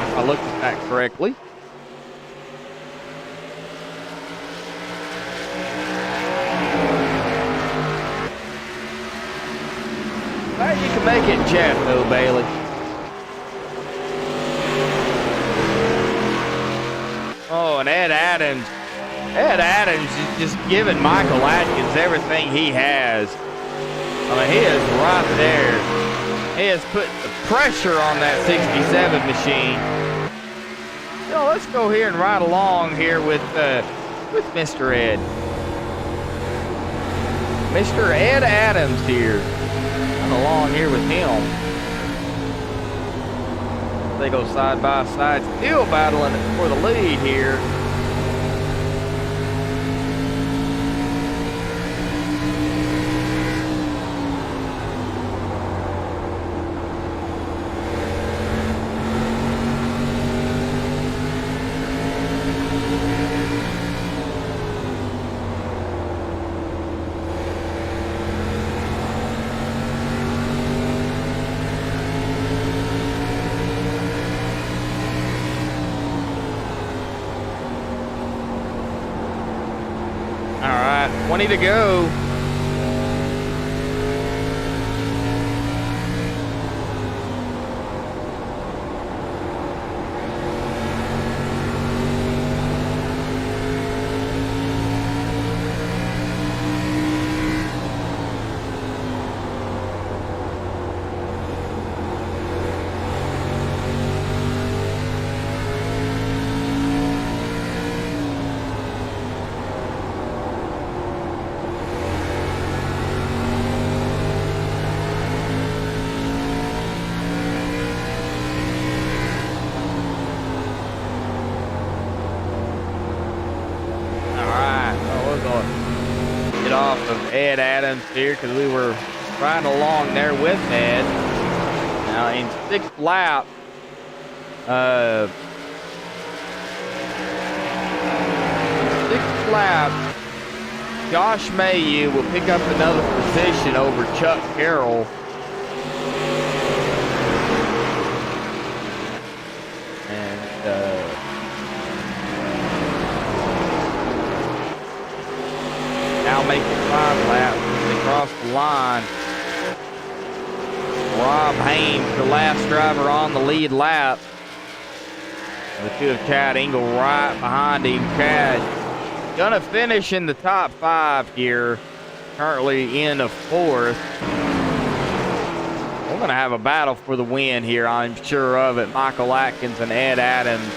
If I looked at that correctly. You can make it jet though, Bailey. Oh, and Ed Adams. Ed Adams is just giving Michael Atkins everything he has. I mean, he is right there. He has put the pressure on that 67 machine. So let's go here and ride along here with Mr. Ed. Mr. Ed Adams here. I'm along here with him. They go side by side, still battling for the lead here. All right, 20 to go. Off of Ed Adams here because we were riding along there with Ed. Now in sixth lap, Josh Mayu will pick up another position over Chuck Carroll. Now making 5 laps as they cross the line. Rob Hames, the last driver on the lead lap. The two of Chad Engel right behind him. Chad gonna finish in the top 5 here. Currently in the 4th. We're gonna have a battle for the win here, I'm sure of it. Michael Atkins and Ed Adams.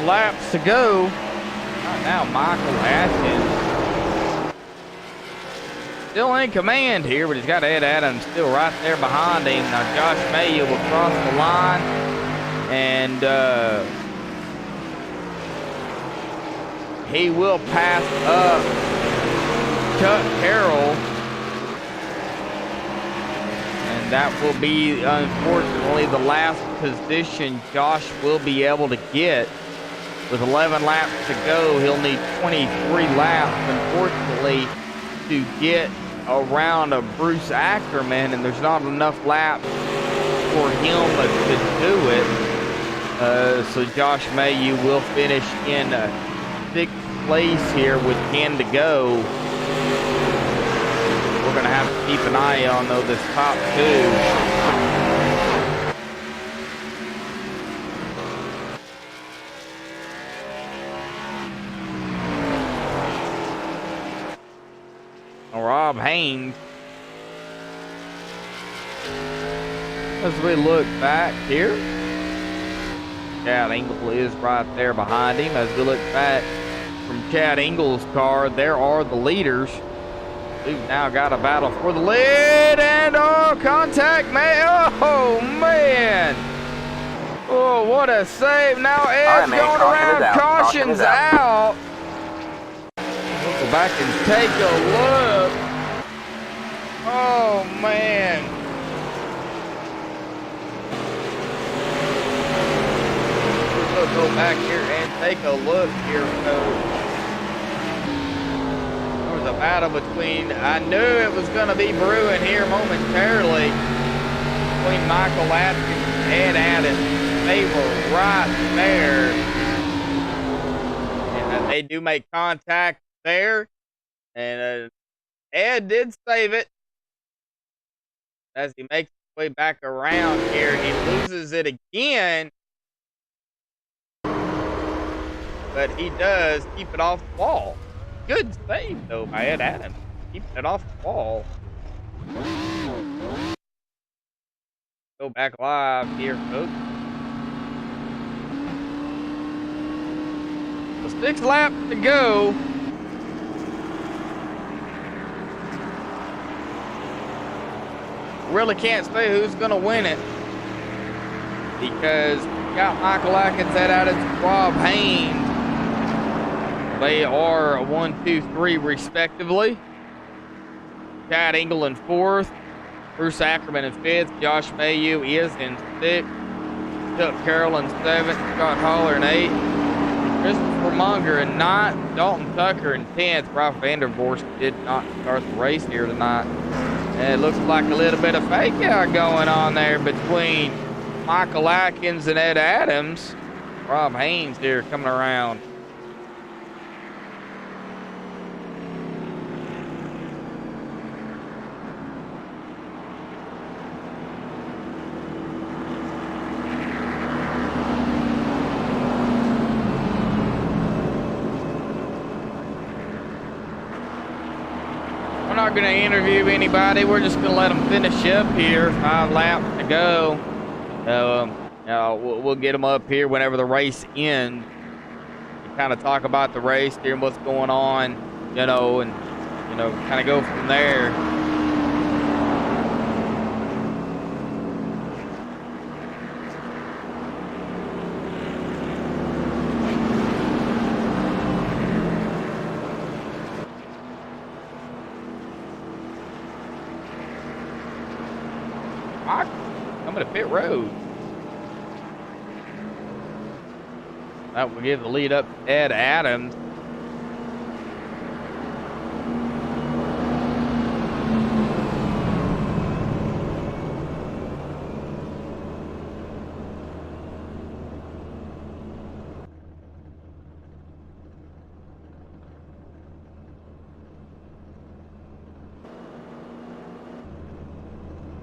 Laps to go. Right now, Michael Atkins still in command here, but he's got Ed Adams still right there behind him. Now, Josh Mayu will cross the line, and he will pass up Chuck Carroll. And that will be, unfortunately, the last position Josh will be able to get. With 11 laps to go, he'll need 23 laps, unfortunately, to get around a Bruce Ackerman, and there's not enough laps for him to do it. So Josh Mayu will finish in 6th place here with 10 to go. keep an eye on, though, this top 2. Rob Haynes. As we look back here, Chad Engel is right there behind him. As we look back from Chad Engel's car, there are the leaders. We've now got a battle for the lead, and contact, man. Oh, man. Oh, what a save. Now Ed's going around. Caution's out. Go back and take a look. Oh, man. We'll go back here and take a look here, folks. There was a battle between, I knew it was going to be brewing here momentarily, between Michael Atkins and Ed Adams. They were right there. And they do make contact there. And Ed did save it. As he makes his way back around here, he loses it again. But he does keep it off the wall. Good save, though, by Ed Adams. Keeping it off the wall. Go back live here, folks. So 6 laps to go. Really can't say who's going to win it, because we got Michael Atkins, Ed Adams, Rob Haynes. They are 1, 2, 3 respectively. Chad Engel in 4th, Bruce Ackerman in 5th, Josh Mayu is in 6th, Chuck Carroll in 7th, Scott Holler in 8th, Christopher Munger in 9th, Dalton Tucker in 10th. Ralph Vandervorst did not start the race here tonight. And it looks like a little bit of fake out going on there between Michael Atkins and Ed Adams. Rob Haynes here coming around. Not going to interview anybody. We're just going to let them finish up here. 5 laps to go. So we'll get them up here whenever the race ends. Kind of talk about the race here and what's going on, and kind of go from there. Coming to pit road. That will give the lead up to Ed Adams.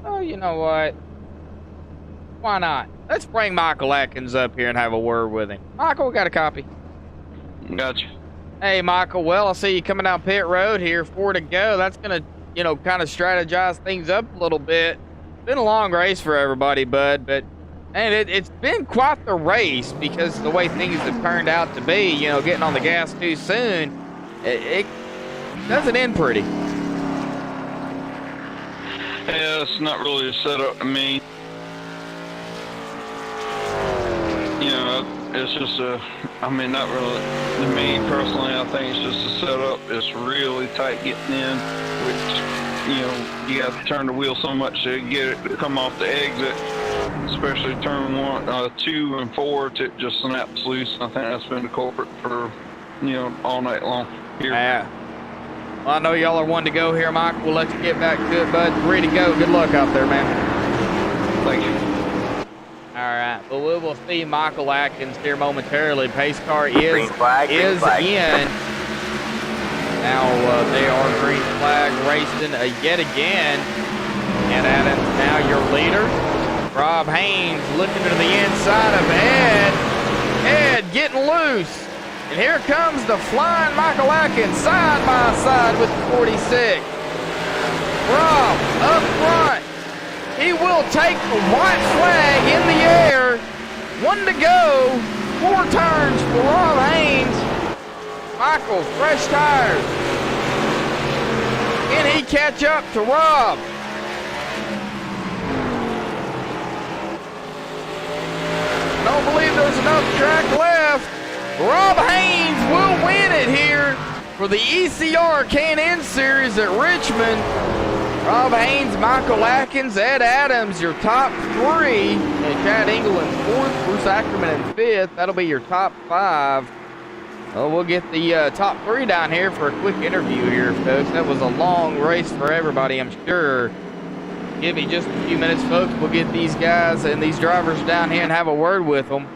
Oh, you know what? Why not? Let's bring Michael Atkins up here and have a word with him. Michael, we got a copy. Gotcha. Hey, Michael. Well, I see you coming down pit road here. 4 to go. That's going to, kind of strategize things up a little bit. Been a long race for everybody, bud. But, man, it's been quite the race because the way things have turned out to be, getting on the gas too soon, it doesn't end pretty. Yeah, it's not really a setup to me. It's just not really, to me personally, I think it's just a setup. It's really tight getting in, which, you have to turn the wheel so much to get it to come off the exit, especially turn 1, 2, and 4, to just snaps loose. I think that's been the culprit for, all night long here. Yeah. Well, I know y'all are wanting to go here, Mike. We'll let you get back to it, bud. 3 to go. Good luck out there, man. Thank you. All right. Well, we will see Michael Atkins here momentarily. Pace car is Green flag. in. Now they are green flag racing yet again. And Adams now your leader. Rob Haynes looking to the inside of Ed. Ed getting loose. And here comes the flying Michael Atkins side by side with the 46. Rob up front. He will take the white flag in the air. 1 to go. 4 turns for Rob Haynes. Michael, fresh tires. Can he catch up to Rob? Don't believe there's enough track left. Rob Haynes will win it here for the ECR K&N Series at Richmond. Rob Haynes, Michael Atkins, Ed Adams, your top 3. And Chad Engel in 4th, Bruce Ackerman in 5th. That'll be your top 5. Well, we'll get the top 3 down here for a quick interview here, folks. That was a long race for everybody, I'm sure. Give me just a few minutes, folks. We'll get these guys and these drivers down here and have a word with them.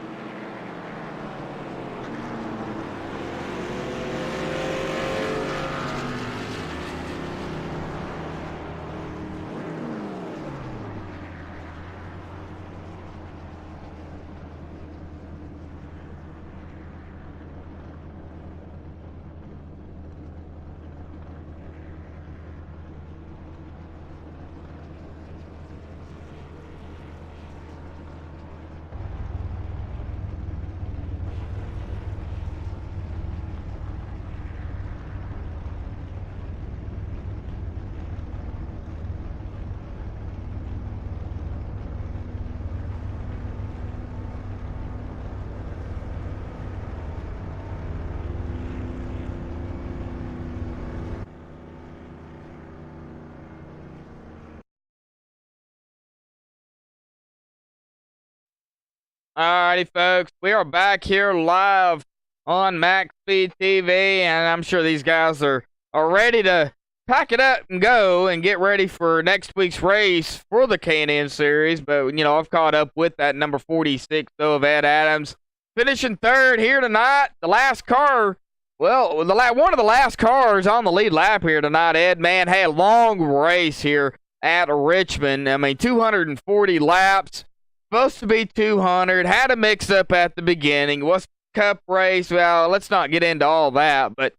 Alrighty, folks, we are back here live on MaxSpeedTV, and I'm sure these guys are ready to pack it up and go and get ready for next week's race for the K&N Series. But, you know, I've caught up with that number 46, though, of Ed Adams. Finishing 3rd here tonight. The last car, well, one of the last cars on the lead lap here tonight, Ed, man, had a long race here at Richmond. I mean, 240 laps. Supposed to be 200, had a mix-up at the beginning, was cup race. Well, let's not get into all that, but,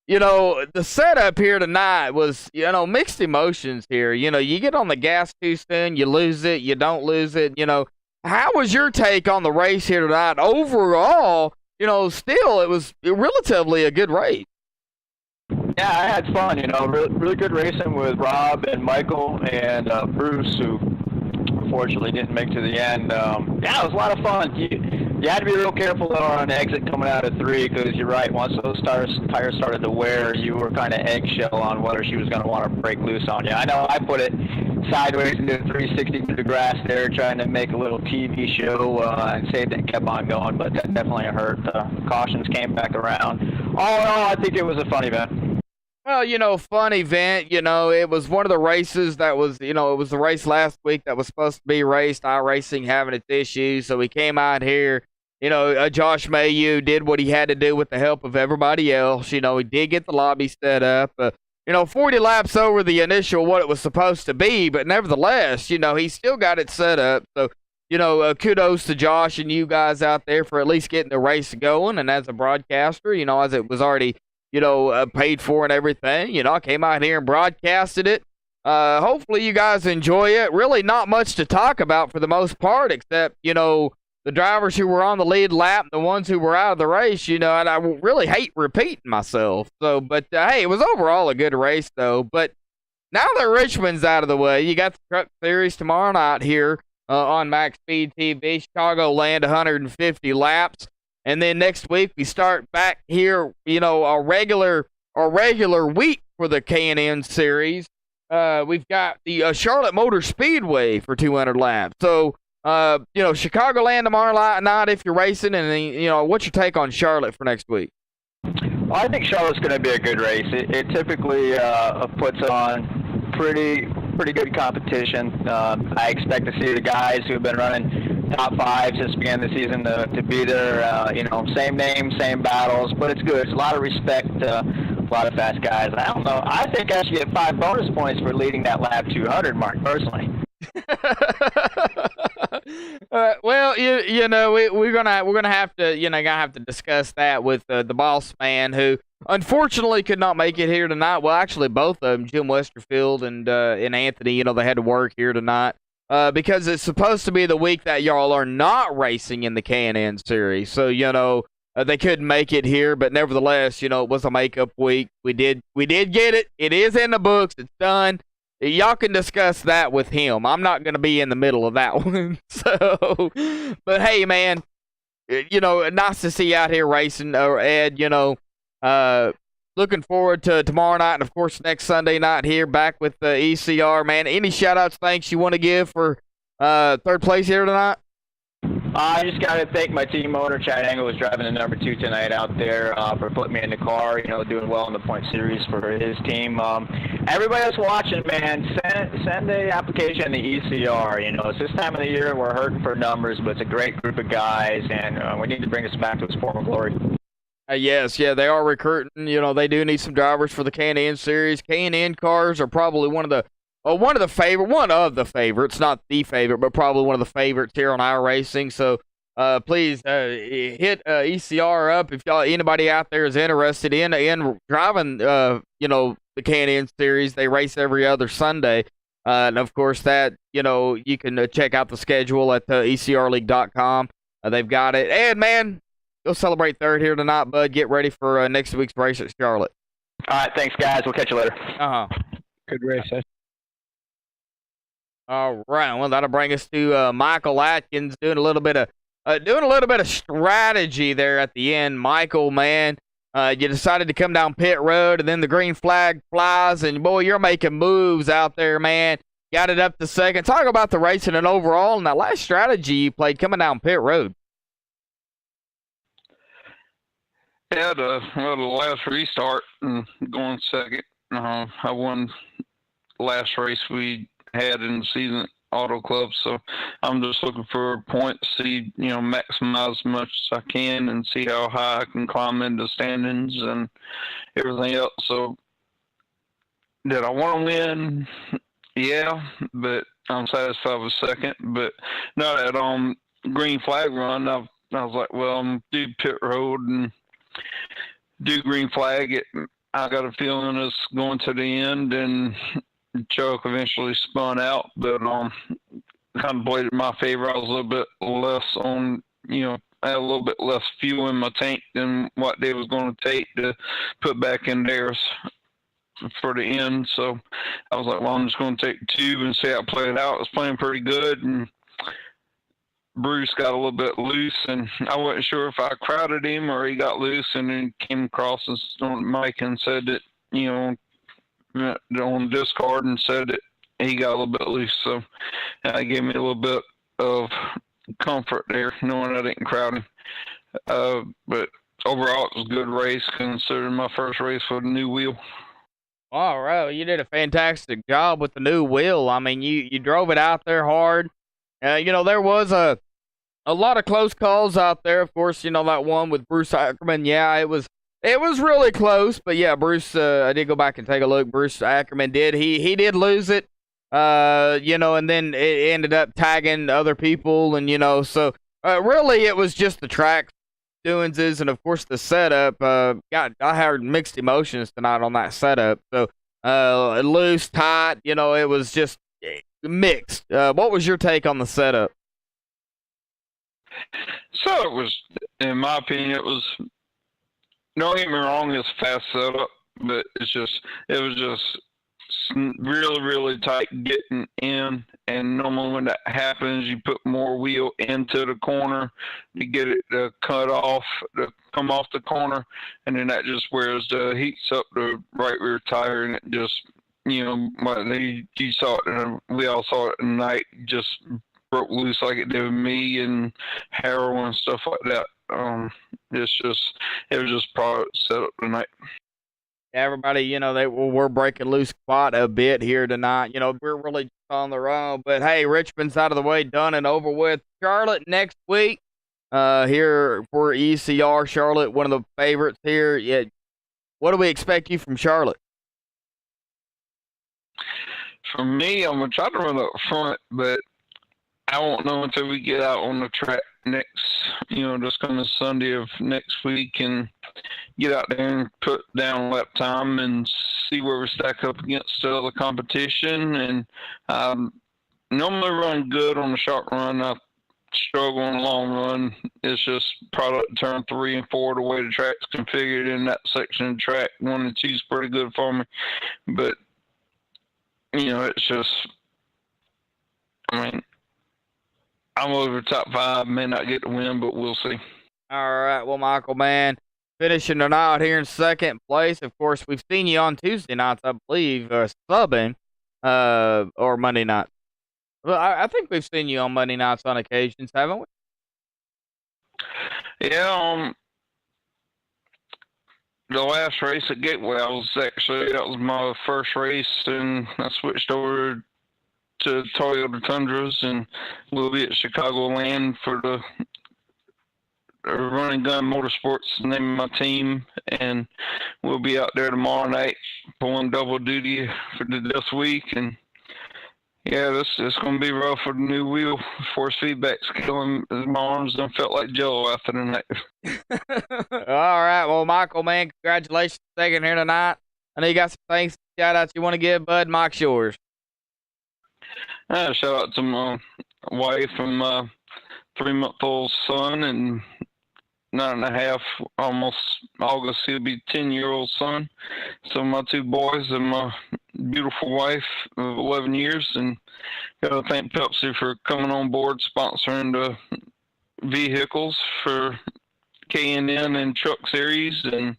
you know, the setup here tonight was, you know, mixed emotions here. You know, you get on the gas too soon, you lose it, you don't lose it, you know. How was your take on the race here tonight? Overall, you know, still, it was relatively a good race. Yeah, I had fun, you know, really good racing with Rob and Michael and Bruce, who unfortunately didn't make it to the end. Yeah, it was a lot of fun. You had to be real careful though on the exit coming out of 3, because you're right, once those tires started to wear, you were kind of eggshell on whether she was going to want to break loose on you. I know I put it sideways into 360 through the grass there, trying to make a little TV show and saved it and kept on going, but that definitely hurt. Cautions came back around. All in all, I think it was a fun event. Well, you know, fun event. You know, it was one of the races that was, you know, it was the race last week that was supposed to be raced. iRacing having its issues, so we came out here. You know, Josh Mayu did what he had to do with the help of everybody else. You know, he did get the lobby set up. You know, 40 laps over the initial what it was supposed to be, but nevertheless, you know, he still got it set up. So, you know, kudos to Josh and you guys out there for at least getting the race going. And as a broadcaster, you know, as it was already, you know, paid for and everything. You know, I came out here and broadcasted it. Hopefully you guys enjoy it. Really not much to talk about for the most part, except, you know, the drivers who were on the lead lap, the ones who were out of the race, you know, and I really hate repeating myself. So, but, hey, it was overall a good race, though. But now that Richmond's out of the way, you got the Truck Series tomorrow night here on MaxSpeedTV. Chicagoland, 150 laps. And then next week we start back here, you know, a regular week for the K&N Series. We've got the Charlotte Motor Speedway for 200 laps. So, you know, Chicagoland tomorrow night if you're racing, and then, you know, what's your take on Charlotte for next week? Well, I think Charlotte's going to be a good race. It typically puts on pretty good competition. I expect to see the guys who have been running top 5 since the beginning of the season to be there. You know, same names, same battles, but it's good. It's a lot of respect a lot of fast guys. I don't know. I think I should get 5 bonus points for leading that lap 200 mark, personally. Well, you know, we're gonna have to discuss that with the boss man, who unfortunately could not make it here tonight. Well, actually, both of them, Jim Westerfield and Anthony, you know, they had to work here tonight because it's supposed to be the week that y'all are not racing in the K&N series. So, you know, they couldn't make it here, but nevertheless, you know, it was a makeup week. We did get it. It is in the books. It's done. Y'all can discuss that with him. I'm not going to be in the middle of that one. So, but hey, man, you know, nice to see you out here racing, Ed. You know, looking forward to tomorrow night and, of course, next Sunday night here back with the ECR, man. Any shout-outs, thanks you want to give for third place here tonight? I just got to thank my team owner, Chad Engel, who's driving the number 2 tonight out there for putting me in the car, you know, doing well in the point series for his team. Everybody that's watching, man, send the application in the ECR. You know, it's this time of the year we're hurting for numbers, but it's a great group of guys, and we need to bring us back to its former glory. Yes, yeah, they are recruiting. You know, they do need some drivers for the K&N series. K&N cars are probably one of the favorites, not the favorite, but probably one of the favorites here on iRacing. So please hit ECR up if anybody out there is interested in driving, you know, the K&N series. They race every other Sunday. And, of course, that, you know, you can check out the schedule at ECRleague.com. They've got it. And, man, go celebrate third here tonight, bud. Get ready for next week's race at Charlotte. All right, thanks, guys. We'll catch you later. Good race. All right, well, that'll bring us to Michael Atkins doing a little bit of strategy there at the end. Michael, man, you decided to come down pit road, and then the green flag flies, and boy, you're making moves out there, man. Got it up to second. Talk about the racing and overall, and that last strategy you played coming down pit road. Yeah, the last restart and going second. I won the last race we had in the season auto club, so I'm just looking for a point to see, you know, maximize as much as I can and see how high I can climb into standings and everything else. So did I want to win? Yeah, but I'm satisfied with second. But not at green flag run. I was like, well, I'm do pit road and do green flag. I got a feeling it's going to the end, and Chuck eventually spun out, but kind of played in my favor. I was a little bit less on, you know, I had a little bit less fuel in my tank than what they was going to take to put back in theirs for the end. So I was like, well, I'm just going to take 2 and see how it played out. It was playing pretty good, and Bruce got a little bit loose, and I wasn't sure if I crowded him or he got loose, and then came across on Mike and said that, you know, on discard, and said that he got a little bit loose. So it gave me a little bit of comfort there, knowing I didn't crowd him. But overall, it was a good race, considering my first race with a new wheel. All right, well, you did a fantastic job with the new wheel. I mean, you drove it out there hard. You know, there was a lot of close calls out there. Of course, you know, that one with Bruce Ackerman. Yeah, it was really close. But yeah, Bruce, I did go back and take a look. Bruce Ackerman he did lose it. You know, and then it ended up tagging other people, and you know, so really it was just the track doings, and of course the setup. I had mixed emotions tonight on that setup. So loose, tight. You know, it was just mixed. What was your take on the setup? So it was, in my opinion, it was, don't get me wrong, it's a fast setup, but it was just really, really tight getting in. And normally when that happens, you put more wheel into the corner to get it to cut off, to come off the corner, and then that just wears the heats up the right rear tire, and it just, you know, you saw it, and we all saw it tonight, just broke loose like it did with me and Harrow and stuff like that. It was just product set up tonight. Everybody, you know, we're breaking loose quite a bit here tonight. You know, we're really just on the run. But hey, Richmond's out of the way, done and over with. Charlotte next week. Here for ECR, Charlotte, one of the favorites here. Yeah, what do we expect you from Charlotte? For me, I'm going to try to run up front, but I won't know until we get out on the track next, this coming Sunday of next week and get out there and put down lap time and see where we stack up against the other competition. And normally run good on the short run. I struggle on the long run. It's just product turn 3 and 4, the way the track's configured in that section of the track. 1 and 2's pretty good for me. But, it's just, I'm over top 5, may not get the win, but we'll see. All right, well, Michael, man, finishing the night here in second place. Of course, we've seen you on Tuesday nights, I believe, subbing, or Monday night. Well, I think we've seen you on Monday nights on occasions, haven't we? Yeah, the last race at Gateway, that was my first race, and I switched over to Toyota Tundras, and we'll be at Chicagoland for the Running Gun Motorsports, the name of my team, and we'll be out there tomorrow night pulling double duty for this week. And yeah, it's going to be rough for the new wheel. Force feedback's killing. My arms done felt like jello after the night. All right, well, Michael, man, congratulations for second here tonight. I know you got some thanks, shout outs you want to give, bud. Mike's yours. Shout out to my wife and my 3-month-old son, and 9.5, almost August, he'll be 10-year-old son. So my 2 boys and my beautiful wife of 11 years. And gotta thank Pepsi for coming on board, sponsoring the vehicles for K&N and Truck Series. And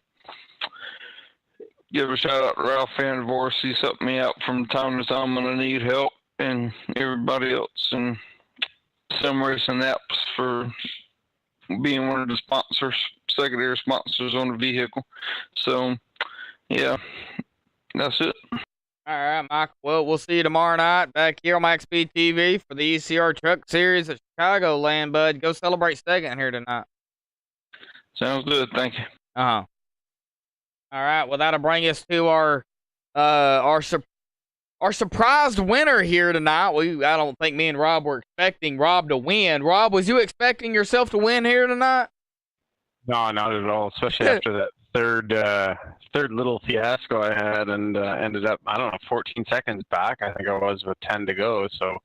give a shout out to Ralph Vandervorst. He's helped me out from time to time when I need help, and everybody else, and Sim Racing Apps for being one of the secondary sponsors on the vehicle. So, yeah, that's it. All right, Mike. Well, we'll see you tomorrow night back here on MaxSpeedTV for the ECR Truck Series at Chicagoland, bud. Go celebrate second here tonight. Sounds good. Thank you. All right. Well, that'll bring us to our surprised winner here tonight. I don't think me and Rob were expecting Rob to win. Rob, was you expecting yourself to win here tonight? No, not at all. Especially after that third little fiasco I had, and ended up, 14 seconds back. I think I was with 10 to go. So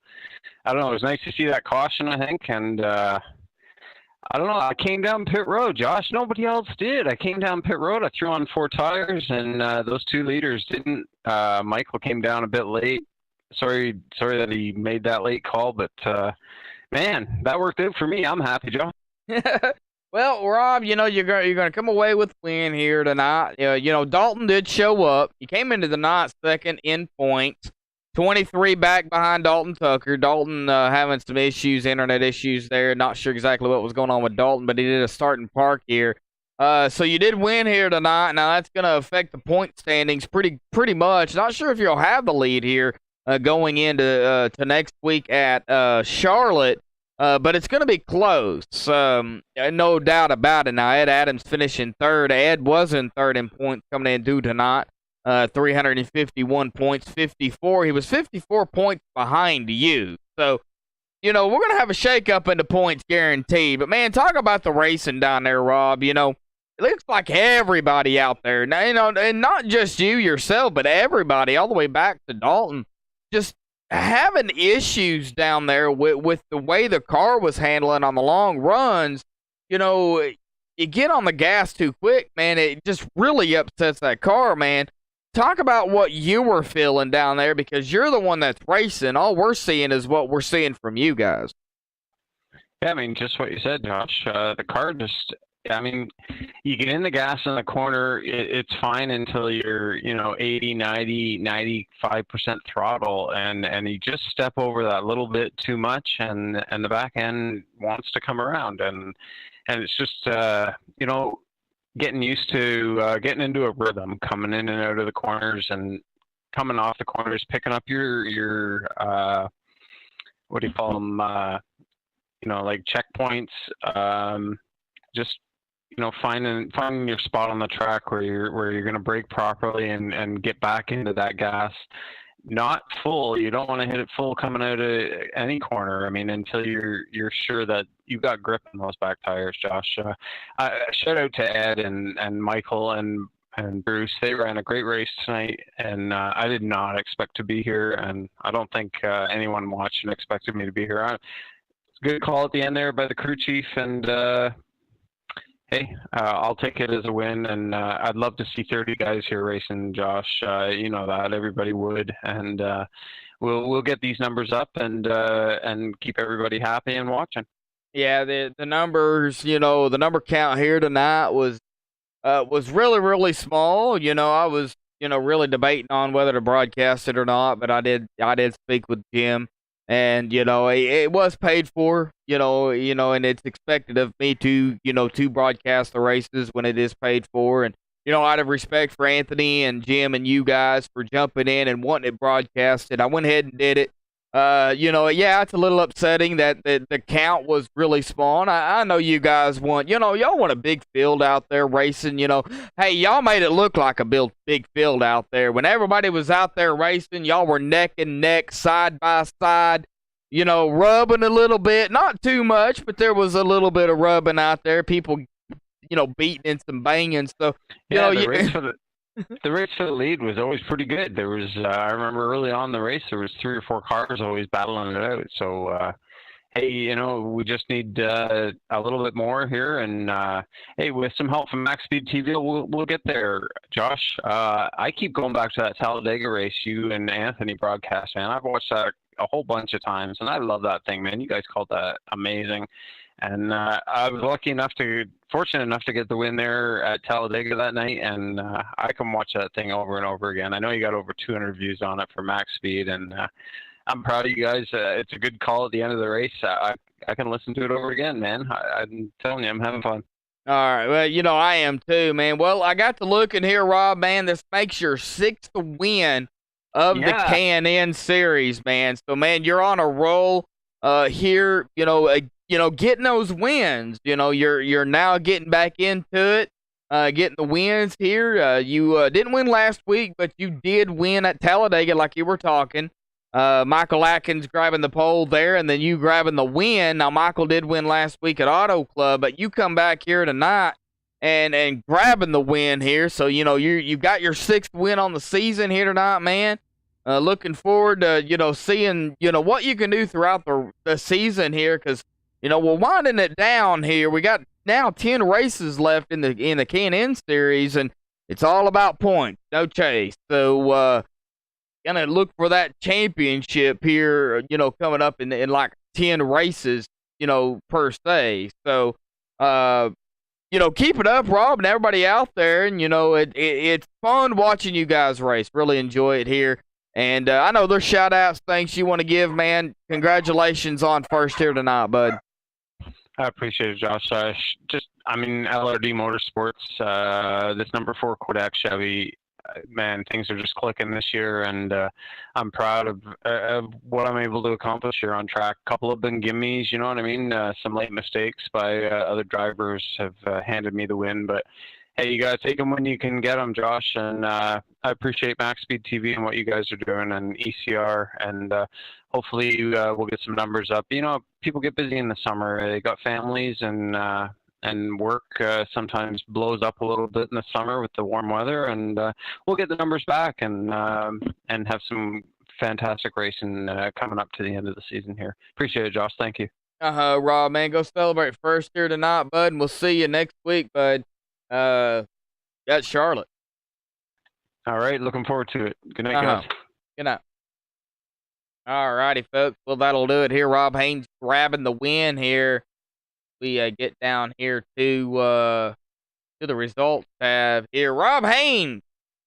I don't know. It was nice to see that caution, I think, and I don't know. I came down pit road, Josh. Nobody else did. I came down pit road. I threw on 4 tires, and those 2 leaders didn't. Michael came down a bit late. Sorry that he made that late call, but man, that worked out for me. I'm happy, Josh. Well, Rob, you're gonna come away with a win here tonight. Dalton did show up. He came into the night second in points, 23 back behind Dalton Tucker. Dalton having some issues, internet issues there. Not sure exactly what was going on with Dalton, but he did a start and park here. So you did win here tonight. Now that's going to affect the point standings pretty much. Not sure if you'll have the lead here going into to next week at Charlotte, but it's going to be close. No doubt about it. Now Ed Adams finishing third. Ed was in third in points coming in due tonight. 351 points, 54. He was 54 points behind you. So, we're going to have a shakeup in the points guaranteed. But, man, talk about the racing down there, Rob. It looks like everybody out there, now, and not just you yourself, but everybody all the way back to Dalton, just having issues down there with the way the car was handling on the long runs. You get on the gas too quick, man. It just really upsets that car, man. Talk about what you were feeling down there, because you're the one that's racing. All we're seeing is what we're seeing from you guys. Yeah, just what you said, Josh. The car just, you get in the gas in the corner, it's fine until you're, 80, 90, 95% throttle, and you just step over that little bit too much, and the back end wants to come around, and it's just, getting used to getting into a rhythm, coming in and out of the corners and coming off the corners, picking up your what do you call them? Like checkpoints. Just finding your spot on the track where you're going to brake properly and get back into that gas. Not full. You don't want to hit it full coming out of any corner. I mean, until you're sure that you've got grip in those back tires, Josh. Shout out to Ed and Michael and Bruce. They ran a great race tonight, and I did not expect to be here, and I don't think anyone watching expected me to be here. It's a good call at the end there by the crew chief, and hey, I'll take it as a win, and I'd love to see 30 guys here racing, Josh. You know that everybody would, and we'll get these numbers up and keep everybody happy and watching. Yeah, the numbers, the number count here tonight was really, really small. I was, really debating on whether to broadcast it or not, but I did speak with Jim, and, it was paid for, and it's expected of me to broadcast the races when it is paid for. And, out of respect for Anthony and Jim and you guys for jumping in and wanting it broadcasted, I went ahead and did it. Yeah, it's a little upsetting that the count was really small. And I know you guys want, y'all want a big field out there racing, Hey, y'all made it look like a big field out there. When everybody was out there racing, y'all were neck and neck, side by side, rubbing a little bit. Not too much, but there was a little bit of rubbing out there. People, beating and some banging. So, the race for the lead was always pretty good. There was, I remember early on in the race, there was 3 or 4 cars always battling it out. So, hey, we just need a little bit more here, and hey, with some help from MaxSpeedTV, we'll get there, Josh. I keep going back to that Talladega race you and Anthony broadcast, man. I've watched that a whole bunch of times, and I love that thing, man. You guys called that amazing. And I was fortunate enough to get the win there at Talladega that night, and I can watch that thing over and over again. I know you got over 200 views on it for Max Speed, and I'm proud of you guys. It's a good call at the end of the race. I can listen to it over again, man. I'm telling you, I'm having fun. All right, well, I am too, man. Well, I got to looking here, Rob, man. This makes your 6th win of the K&N series, man. So, man, you're on a roll here, getting those wins. You're now getting back into it, getting the wins here. You didn't win last week, but you did win at Talladega like you were talking. Michael Atkins grabbing the pole there, and then you grabbing the win. Now, Michael did win last week at Auto Club, but you come back here tonight and grabbing the win here. So, you got your 6th win on the season here tonight, man. Looking forward to, seeing, what you can do throughout the season here, because, we're winding it down here. We got now 10 races left in the K&N series, and it's all about points, no chase. So, gonna look for that championship here, coming up in like 10 races, per se. So, keep it up, Rob, and everybody out there. And, it's fun watching you guys race. Really enjoy it here. And I know there's shout-outs, things you want to give, man. Congratulations on first here tonight, bud. I appreciate it, Josh. LRD Motorsports, this number 4 Kodak Chevy, man, things are just clicking this year, and I'm proud of what I'm able to accomplish here on track. A couple have been gimmies, you know what I mean? Some late mistakes by other drivers have handed me the win, but hey, you gotta take them when you can get them, Josh. And I appreciate MaxSpeedTV and what you guys are doing, and ECR, and hopefully we'll get some numbers up. People get busy in the summer. They got families, and work sometimes blows up a little bit in the summer with the warm weather, and we'll get the numbers back and have some fantastic racing coming up to the end of the season here. Appreciate it, Josh. Thank you. Rob, man, go celebrate first here tonight, bud, and we'll see you next week, bud. That's Charlotte. All right, looking forward to it. Good night, guys. Good night. All righty, folks. Well, that'll do it here. Rob Haynes grabbing the win here. We get down here to the results tab here. Rob Haynes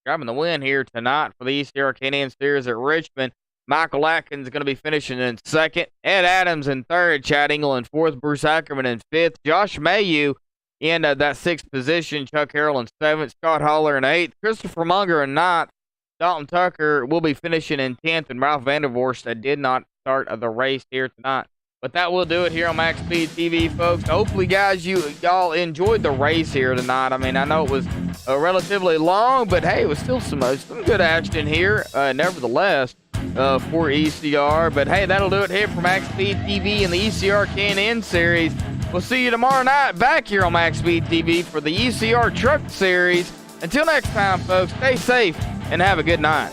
grabbing the win here tonight for the ECR K&N Series at Richmond. Michael Atkins is going to be finishing in 2nd. Ed Adams in 3rd. Chad Engel in 4th. Bruce Ackerman in 5th. Josh Mayu in that 6th position. Chuck Harrell in 7th. Scott Holler in 8th. Christopher Munger in 9th. Dalton Tucker will be finishing in 10th. And Ralph Vandervorst that did not start the race here tonight But that will do it here on Max Speed TV, folks. Hopefully, guys, y'all enjoyed the race here tonight. I mean, I know it was relatively long, but hey, it was still some good action here, nevertheless, for ECR. But hey, that'll do it here for Max Speed TV and the ECR Can-In Series. We'll see you tomorrow night back here on Max Speed TV for the ECR Truck Series. Until next time, folks, stay safe and have a good night.